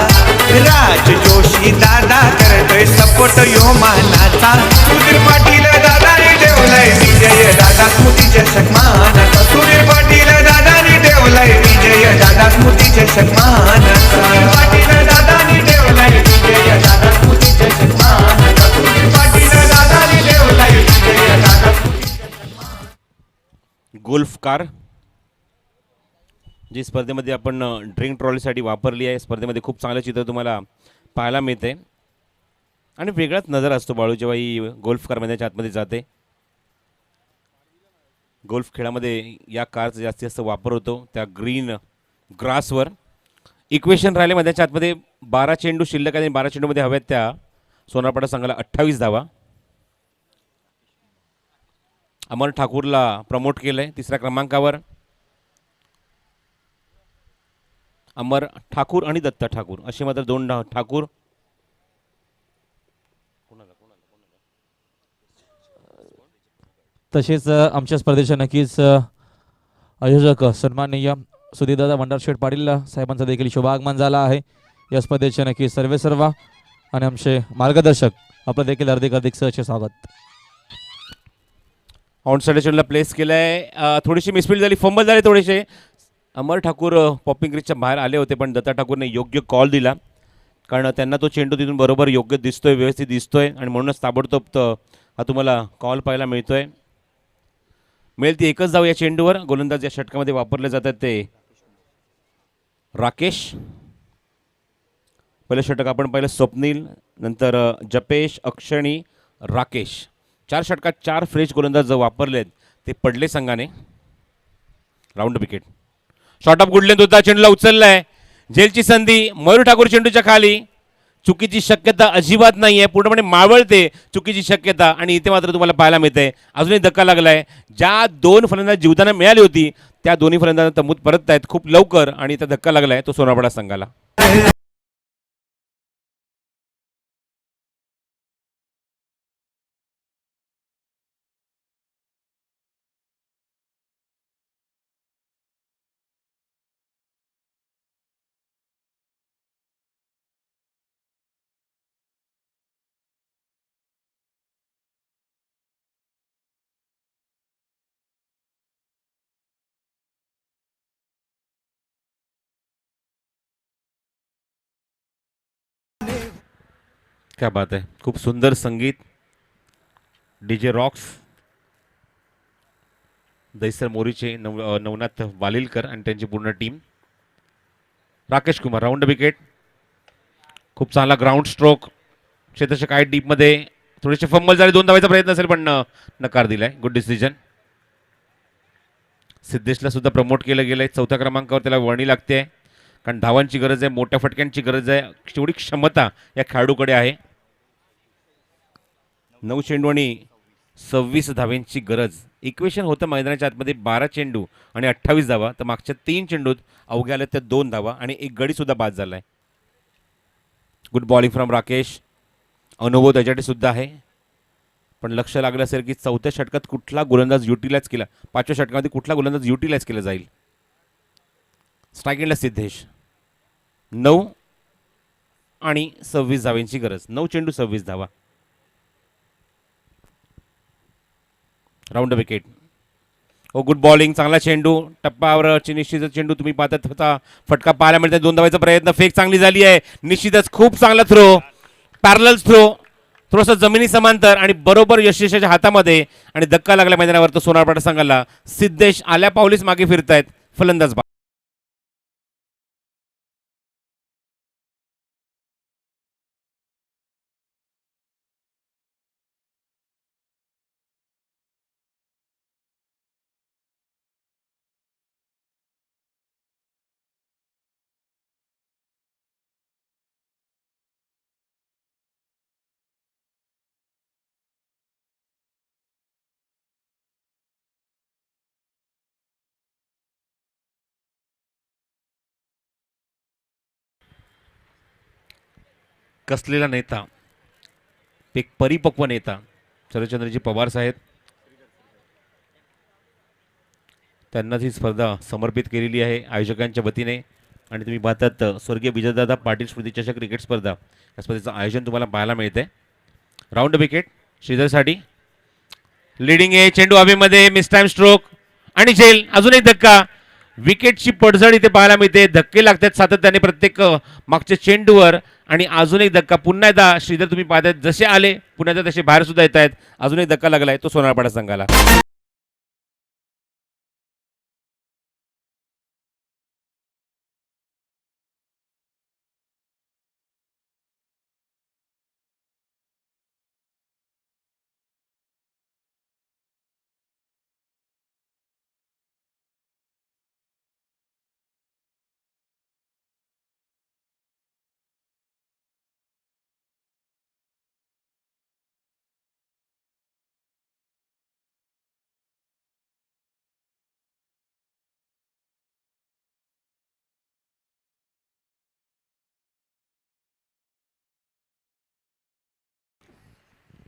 राज जोशी दादा करतोय सपोर्ट यो मानाचा सुधीर पाटील दादाने ठेवलाय विजय दादा स्मृती चषक मानाचा सुधीर पाटील दादाने ठेवलाय विजय दादा स्मृती चषक मानाचा पाटील दादाने ठेवलाय विजय दादा स्मृती चषक मानाचा सुधीर पाटील दादाने ठेवलाय विजय दादा
गोल्फ कार जी स्पर्धेमध्ये आपण ड्रिंक ट्रॉलीसाठी वापरली आहे. स्पर्धेमध्ये खूप चांगलं चित्र तुम्हाला पाहायला मिळते आणि वेगळाच नजर असतो बाळू जेव्हा ही गोल्फ कार मैदानाच्या आतमध्ये जाते. गोल्फ खेळामध्ये या कारचा जास्तीत जास्त वापर होतो त्या ग्रीन ग्रासवर. इक्वेशन राहिले मैदानाच्या आतमध्ये 12 चेंडू शिल्लक आहे आणि 12 चेंडूमध्ये हव्यात त्या सोनारपाडा संघाला 28 धावा. अमर ठाकूरला प्रमोट केलं आहे 3ऱ्या क्रमांकावर. अमर ठाकूर आणि दत्ता ठाकूर असे मात्र 2 ठाकूर.
तसेच आमच्या स्पर्धेच्या नक्कीच आयोजक सन्माननीय सुधीरदादा वंडरशेठ पाटील साहेबांचा देखील शुभागमन झाला आहे. या स्पर्धेचे नक्कीच सर्व आणि आमचे मार्गदर्शक आपलं देखील हार्दिक सहर्ष स्वागत.
ऑनसाइड प्लेस केलं आहे. थोडीशी मिसफील्ड झाली, फंबल झाले थोडेसे. अमर ठाकूर पॉपिंग क्रीजच्या बाहेर आले होते पण दत्ता ठाकूरने योग्य कॉल दिला कारण त्यांना तो चेंडू तिथून बरोबर योग्य दिसतोय, व्यवस्थित दिसतोय आणि म्हणूनच ताबडतोब हा तुम्हाला कॉल पाहायला मिळतोय. मिळेल ती एकच धाव या चेंडूवर. गोलंदाज या षटकामध्ये वापरले जातात ते राकेश. पहिलं षटक आपण पाहिलं स्वप्नील, नंतर जपेश, अक्षणी, राकेश. 4 षटकात 4 फ्रेश गोलंदाज जो वापरलेत ते पडले संघाने. Round wicket. Short of good length होता, चेंडूला उचललाय. झेलची संधी, मयूर ठाकूर चेंडूच्या खाली. चुकीची शक्यता अजिबात नाही आहे, पूर्णपणे मावळते चुकीची शक्यता आणि इथे मात्र तुम्हाला पाहायला मिळते अजूनही धक्का लागलाय. ज्या 2 फलंदाज जीवदाना मिळाली होती त्या दोन्ही फलंदाजांना तंबूत परत आहेत खूप लवकर आणि इथे धक्का लागलाय तो सोनारपाडा संघाला. क्या बात आहे, खूप सुंदर संगीत. DJ रॉक्स, दैसर मोरीचे, नवनाथ वालिलकर आणि त्यांची पूर्ण team. Rakesh Kumar round wicket. खूप चांगला ग्राउंड स्ट्रोक. क्षेत्राच्या काय डीपमध्ये थोडेसे फंबल झाले, 2 धावायचा प्रयत्न असेल पण नकार दिलाय. Good decision. सिद्धेशला सुद्धा प्रमोट केलं गेलंय. 4थ्या क्रमांकावर त्याला वर्णी लागते कारण धावांची गरज आहे, मोठ्या फटक्यांची गरज आहे. तेवढी क्षमता या खेळाडूकडे आहे. 9 चेंडू आणि 26 धावांची गरज. इक्वेशन होतं मैदानाच्या आतमध्ये 12 चेंडू आणि 28 धावा. तर मागच्या 3 चेंडूत अवघ्या आल्या त्या 2 धावा आणि 1 गडीसुद्धा बाद झाला आहे. Good bowling from Rakesh. अनुभव त्याच्यासाठी सुद्धा आहे पण लक्ष लागलं असेल की 4थ्या षटकात कुठला गोलंदाज युटिलाइज केला, 5व्या षटकामध्ये कुठला गोलंदाज युटिलाइज केला जाईल. स्ट्राईक एंडला सिद्धेश. 9 आणि 26 धावांची गरज. 9 चेंडू 26 धावा. Round wicket. Oh good bowling, चांगला चेंडू. टप्पावरची निश्चितच चेंडू तुम्ही पाहत होता. फटका पाहायला मिळते. 2 धावांचा प्रयत्न. फेक चांगली झाली आहे. निश्चितच खूप चांगला थ्रो, पॅरलल थ्रो. थोडंसं जमिनी समांतर आणि बरोबर यशस्वीच्या हातामध्ये आणि धक्का लागला मैदानावर. तो सोनारपाडा संघाला सिद्धेश आल्या पावलीच मागे फिरतायत. फलंदाज कसलेला नेता, एक परिपक्व नेता शरदचंद्रजी पवार साहेब, त्यांनाच ही स्पर्धा समर्पित केलेली आहे आयोजकांच्या वतीने. आणि तुम्ही पाहतात स्वर्गीय विजयदादा पाटील स्मृती चषक क्रिकेट स्पर्धा या स्पर्धेचं आयोजन तुम्हाला पाहायला मिळते. Round wicket श्रीधरसाठी. लिडिंग आहे चेंडू हवेमध्ये, मिस टाइम स्ट्रोक आणि झेल. अजून एक धक्का. विकेटची पडझड इथे पाहायला मिळते. धक्के लागतात सातत्याने प्रत्येक मागच्या चेंडूवर. आणि अजून एक धक्का. पुन्हा एकदा श्रीधर तुम्ही पाहतायत जसे आले पुन्हा एकदा तसे बाहेर सुद्धा येत आहेत. अजून एक धक्का लागलाय तो सोनारपाडा संघाला.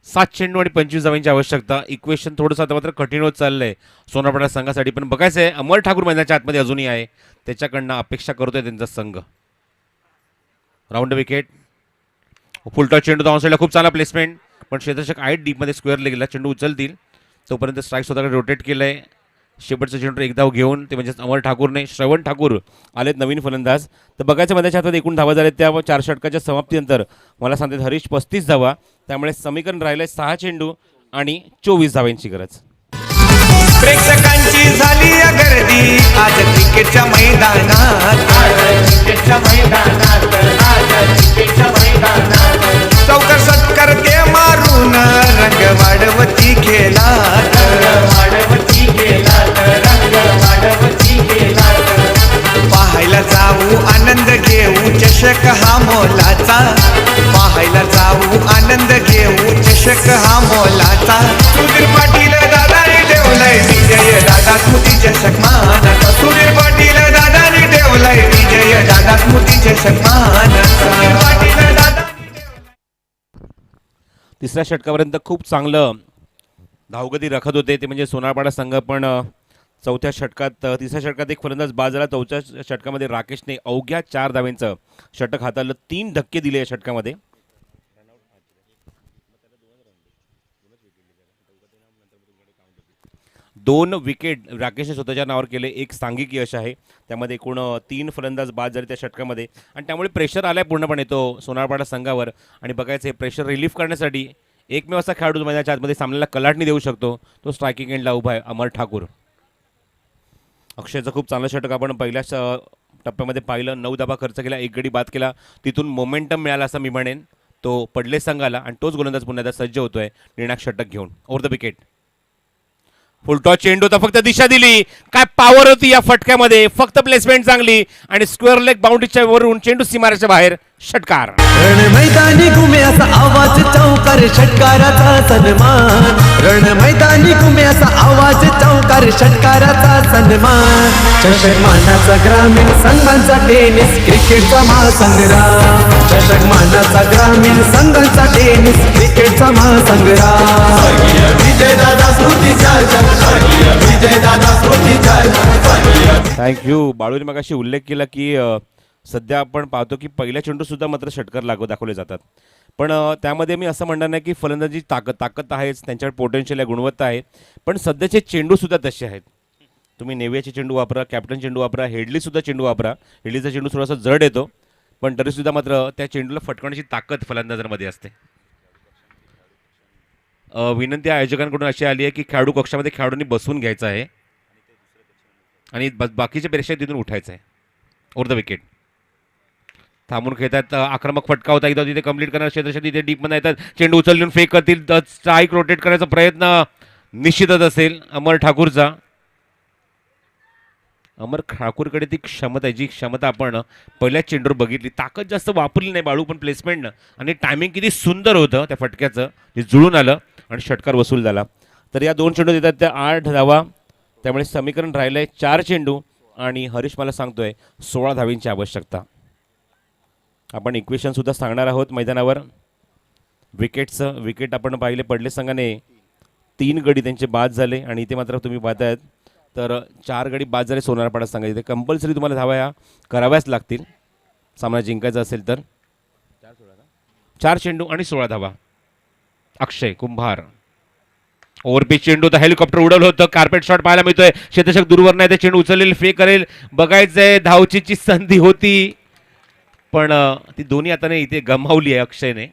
सात चेंडू आणि 25 धावांची आवश्यकता. इक्वेशन थोडंसं आता मात्र कठीण होत चाललंय सोनारपाडा संघासाठी. पण बघायचं आहे अमर ठाकूर मैदानाच्या आतमध्ये अजूनही आहे. त्याच्याकडनं अपेक्षा करतोय त्यांचा संघ. Round wicket. फुलटॉस चेंडू धावांसाठी खूप चांगला प्लेसमेंट. पण क्षेत्ररक्षक आईट डीपमध्ये स्क्वेअर गेला. चेंडू उचलतील तोपर्यंत स्ट्राईक स्वतःकडे रोटेट केलंय. शेवटचं चेंडू एक धाव घेऊन ते म्हणजे अमर ठाकूरने श्रवण ठाकूर आलेत नवीन फलंदाज. तर बघायचं मैदानाच्या हातात एकूण धावा झाल्या त्या 4 षटकाच्या समाप्तीनंतर मला सांगतात हरीश 35 धावा. त्यामुळे समीकरण राहिलंय 6 चेंडू आणि 24 धावांची गरज.
प्रेक्षकांची झाली गर्दी आज क्रिकेटच्या मैदानात. चौकर सत्कर ते मारून रंग वाढवती खेळात. पाहायला जाऊ आनंद घेऊ चषक हा मोलाचा. पाहायला जाऊ आनंद घेऊ चषक हा मोलाचा. सुधीर पाटील दादाने ठेवलाय विजय दादा स्मृती चषक मानाचा. सुधीर पाटील दादाने ठेवलाय विजय दादा स्मृती चषक मानाचा. पाटील दादा.
तिसऱ्या षटकापर्यंत खूप चांगलं धावगती राखत होते ते म्हणजे सोनारपाडा संघ. पण चौथ्या षटकात तिसऱ्या षटकात एक फलंदाज बाद झाला. चौथ्या षटकामध्ये राकेशने अवघ्या 4 धावांचं षटक हाताळलं. 3 धक्के दिले या षटकामध्ये. 2 विकेट राकेशने स्वतःच्या नावावर केले. एक सांघिक यश आहे. त्यामध्ये एकूण 3 फलंदाज बाद झाले त्या षटकामध्ये. आणि त्यामुळे प्रेशर आलाय पूर्णपणे तो सोनारपाडा संघावर. आणि बघायचं हे प्रेशर रिलीफ करण्यासाठी एकमेव असा खेळाडू मैदानाच्या आतमध्ये सामन्याला कलाटणी देऊ शकतो तो स्ट्रायकिंग एंडला उभा आहे अमर ठाकूर. अक्षयचं खूप चांगलं षटक आपण पहिल्याच टप्प्यामध्ये पाहिलं. 9 धावा खर्च केला, 1 गडी बाद केला. तिथून मोमेंटम मिळाला असं मी म्हणेन. तो पडले संघाला आणि तोच गोलंदाज पुन्हा एकदा सज्ज होतोय निर्णायक षटक घेऊन. Over the wicket. फुलटॉस चेंडू होता, फक्त दिशा दिली. काय पॉवर होती या फटक्यामध्ये. फक्त प्लेसमेंट चांगली आणि स्क्वेअर लेग बाउंड्रीच्या वरून चेंडू सीमारेच्या बाहेर. षटकार.
रण मैदानी घुमे असा आवाज चौकार षटकाराचा सन्मान. रण मैदानी घुमे असा आवाज चौकार षटकाराचा सन्मान. चषक मानाचा ग्रामीण संघांचा टेनिस क्रिकेटचा महासंग्राम. चषक मानाचा ग्रामीण संघांचा टेनिस क्रिकेटचा महासंग्राम. विजयदादा स्मृतीचा विजयदादा स्मृतीचा.
थँक्यू. बाळूने मगाशी उल्लेख केला की सध्या आपण पाहतो की पहिल्या चेंडूसुद्धा मात्र षटकार दाखवले जातात. पण त्यामध्ये मी असं म्हणणार नाही की फलंदाजी ताकद आहेच, त्यांच्याकडे पोटेन्शियल आहे, गुणवत्ता आहे. पण सध्याचे चेंडूसुद्धा तसे आहेत. तुम्ही नेव्हियाचे चेंडू वापरा, कॅप्टन चेंडू वापरा, हेडलीसुद्धा चेंडू वापरा. हेडलीचा चेंडू थोडासा जड येतो पण तरीसुद्धा मात्र त्या चेंडूला फटकवण्याची ताकद फलंदाजांमध्ये असते. विनंती आयोजकांकडून अशी आली आहे की खेळाडू कक्षामध्ये खेळाडूंनी बसून घ्यायचं आहे आणि बाकीचे प्रेक्षक तिथून उठायचं आहे. ओव्हर द विकेट थांबून खेळतात. आक्रमक फटका होता एकदा तिथे कंप्लीट करणार क्षेत्ररक्षक तिथे डीपमध्ये येतात. चेंडू उचलून फेक करतील. स्ट्राईक रोटेट करायचा प्रयत्न निश्चितच असेल अमर ठाकूरचा. अमर ठाकूरकडे ती क्षमता आहे जी क्षमता आपण पहिल्याच चेंडूवर बघितली. ताकद जास्त वापरली नाही बाळू पण प्लेसमेंट आणि टायमिंग किती सुंदर होतं त्या फटक्याचं जे जुळून आलं आणि षटकार वसूल झाला. तर या 2 चेंडू देतात त्या 8 धावा. त्यामुळे समीकरण राहिलं आहे 4 चेंडू आणि हरीश मला सांगतोय 16 धावींची आवश्यकता. आपण इक्वेशनसुद्धा सांगणार आहोत मैदानावर. विकेट आपण पाहिले पडले संघाने 3 गडी त्यांचे बाद झाले आणि इथे मात्र तुम्ही पाहतायत तर 4 गडी बाद झाले सोनारपाडा संघाचे. इथे कंपल्सरी तुम्हाला धावा या कराव्याच लागतील सामना जिंकायचा असेल तर. 4 चेंडू आणि 16 धावा. अक्षय कुंभार ओव्हरपिच चेंडू तर हेलिकॉप्टर उडवलं होतं. कार्पेट शॉट पाहायला मिळतोय. क्षेत्ररक्षक दूरवर नाही ते चेंडू उचललेल फेक करेल बघायचंय. धावचीची संधी होती पण ती दोन्ही हाताने इथे गमावली आहे अक्षयने.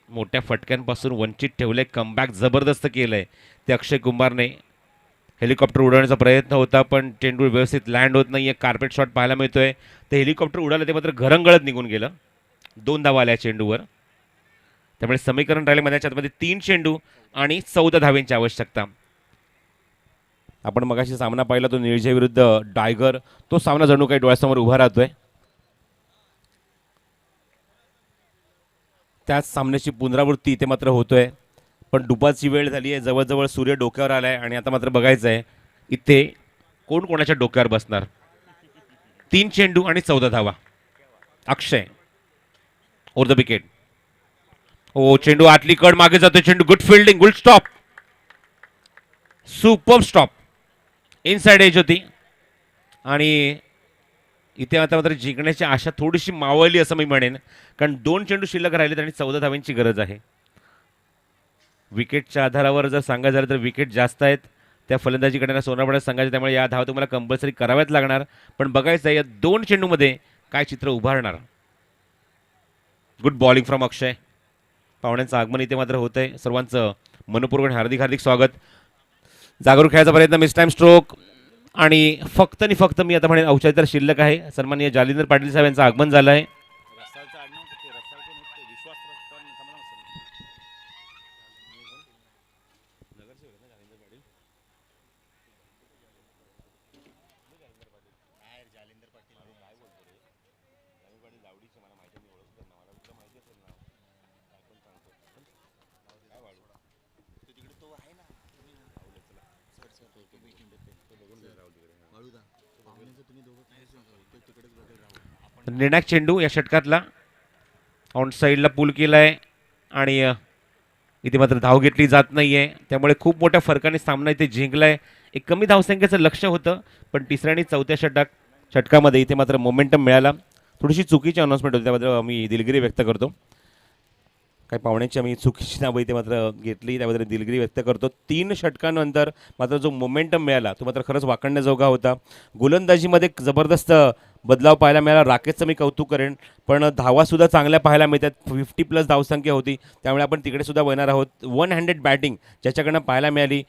मोठ्या फटक्यांपासून वंचित ठेवलंय. कमबॅक जबरदस्त केलंय ते अक्षय कुंभारने. हेलिकॉप्टर उडवण्याचा प्रयत्न होता पण चेंडू व्यवस्थित लँड होत नाहीये. कार्पेट शॉट पाहायला मिळतोय. ते हेलिकॉप्टर उडालं ते मात्र घरंगळत निघून गेलं. 2 धावा आल्या चेंडूवर. त्यामुळे समीकरण राहिले मैदानाच्या आतमध्ये 3 चेंडू आणि 14 धावेंची आवश्यकता. आपण मगाशी सामना पाहिला तो निळजे विरुद्ध डायगर. तो सामना जणू काही डोळ्यासमोर उभा राहतोय. त्याच सामन्याची पुनरावृत्ती इथे मात्र होतोय पण दुपारची वेळ झाली आहे. जवळजवळ सूर्य डोक्यावर आलाय आणि आता मात्र बघायचं आहे इथे कोण कोणाच्या डोक्यावर बसणार. 3 चेंडू आणि 14 धावा. Akshay over the wicket. Oh चेंडू आतली कड मागे जातो. चेंडू good fielding good stop super stop. Inside edge होती आणि इथे आता मात्र जिंकण्याची आशा थोडीशी मावळली असं मी म्हणेन कारण 2 चेंडू शिल्लक राहिलेत आणि 14 धावांची गरज आहे. विकेटच्या आधारावर जर सांगायचं झालं तर विकेट जास्त आहेत त्या फलंदाजीकडे सोनारपाडा संघाचे. त्यामुळे या धावा तुम्हाला कंपल्सरी कराव्याच लागणार. पण बघायचं आहे या 2 चेंडूमध्ये काय चित्र उभारणार. गुड बॉलिंग फ्रॉम अक्षय. पाहुण्यांचं आगमन इथे मात्र होत आहे. सर्वांचं मनपूर्वक हार्दिक स्वागत. जागरूक खेळायचा प्रयत्न मिस टाइम स्ट्रोक आणि फक्त मी आता म्हणेन औषध शिल्लक आहे. सन्माननीय जालिंदर पाटील साहेब यांचं आगमन झालं आहे. निर्णायक चेंडू या षटकातला ऑन साईडला पूल केलाय आणि इथे मात्र धाव घेतली जात नाहीये. त्यामुळे खूप मोठ्या फरकाने सामना इथे जिंकलाय. एक कमी धावसंख्येचं लक्ष होतं पण 3ऱ्या आणि 4थ्या षटकामध्ये इथे मात्र मोमेंटम मिळाला. थोडीशी चुकीची अनाउन्समेंट होती त्याबद्दल आम्ही दिलगिरी व्यक्त करतो. काही पाहुण्यांची आम्ही चुकीची नावं इथे मात्र घेतली त्याबद्दल दिलगिरी व्यक्त करतो. 3 षटकांनंतर मात्र जो मोमेंटम मिळाला तो मात्र खरंच वाकण्याजोगा होता. गोलंदाजीमध्ये जबरदस्त बदलाव पाहायला मिळाला. राकेशचं मी कौतुक करेन पण धावासुद्धा चांगल्या पाहायला मिळतात. 50+ धावसंख्या होती त्यामुळे आपण तिकडे सुद्धा वळणार आहोत. 1 हँडेड बॅटिंग ज्याच्याकडनं पाहायला मिळाली.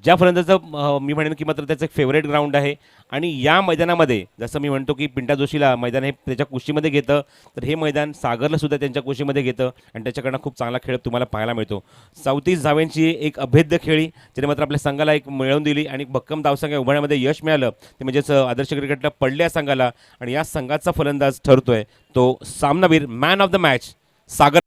ज्या फलंदाजाचं मी म्हणेन की मात्र त्याचं एक फेवरेट ग्राउंड आहे आणि या मैदानामध्ये जसं मी म्हणतो की पिंटा जोशीला मैदान हे त्याच्या कुशीमध्ये घेतं तर हे मैदान सागरला सुद्धा त्यांच्या कुशीमध्ये घेतं आणि त्याच्याकडनं खूप चांगला खेळ तुम्हाला पाहायला मिळतो. 34 धाव्यांची एक अभेद्य खेळी ज्याने मात्र आपल्या संघाला एक मिळवून दिली आणि भक्कम धावसंख्या उभारण्यामध्ये यश मिळालं. ते म्हणजेच आदर्श क्रिकेटला पडल्या संघाला आणि या संघाचा फलंदाज ठरतोय तो सामनावीर man of the match Sagar.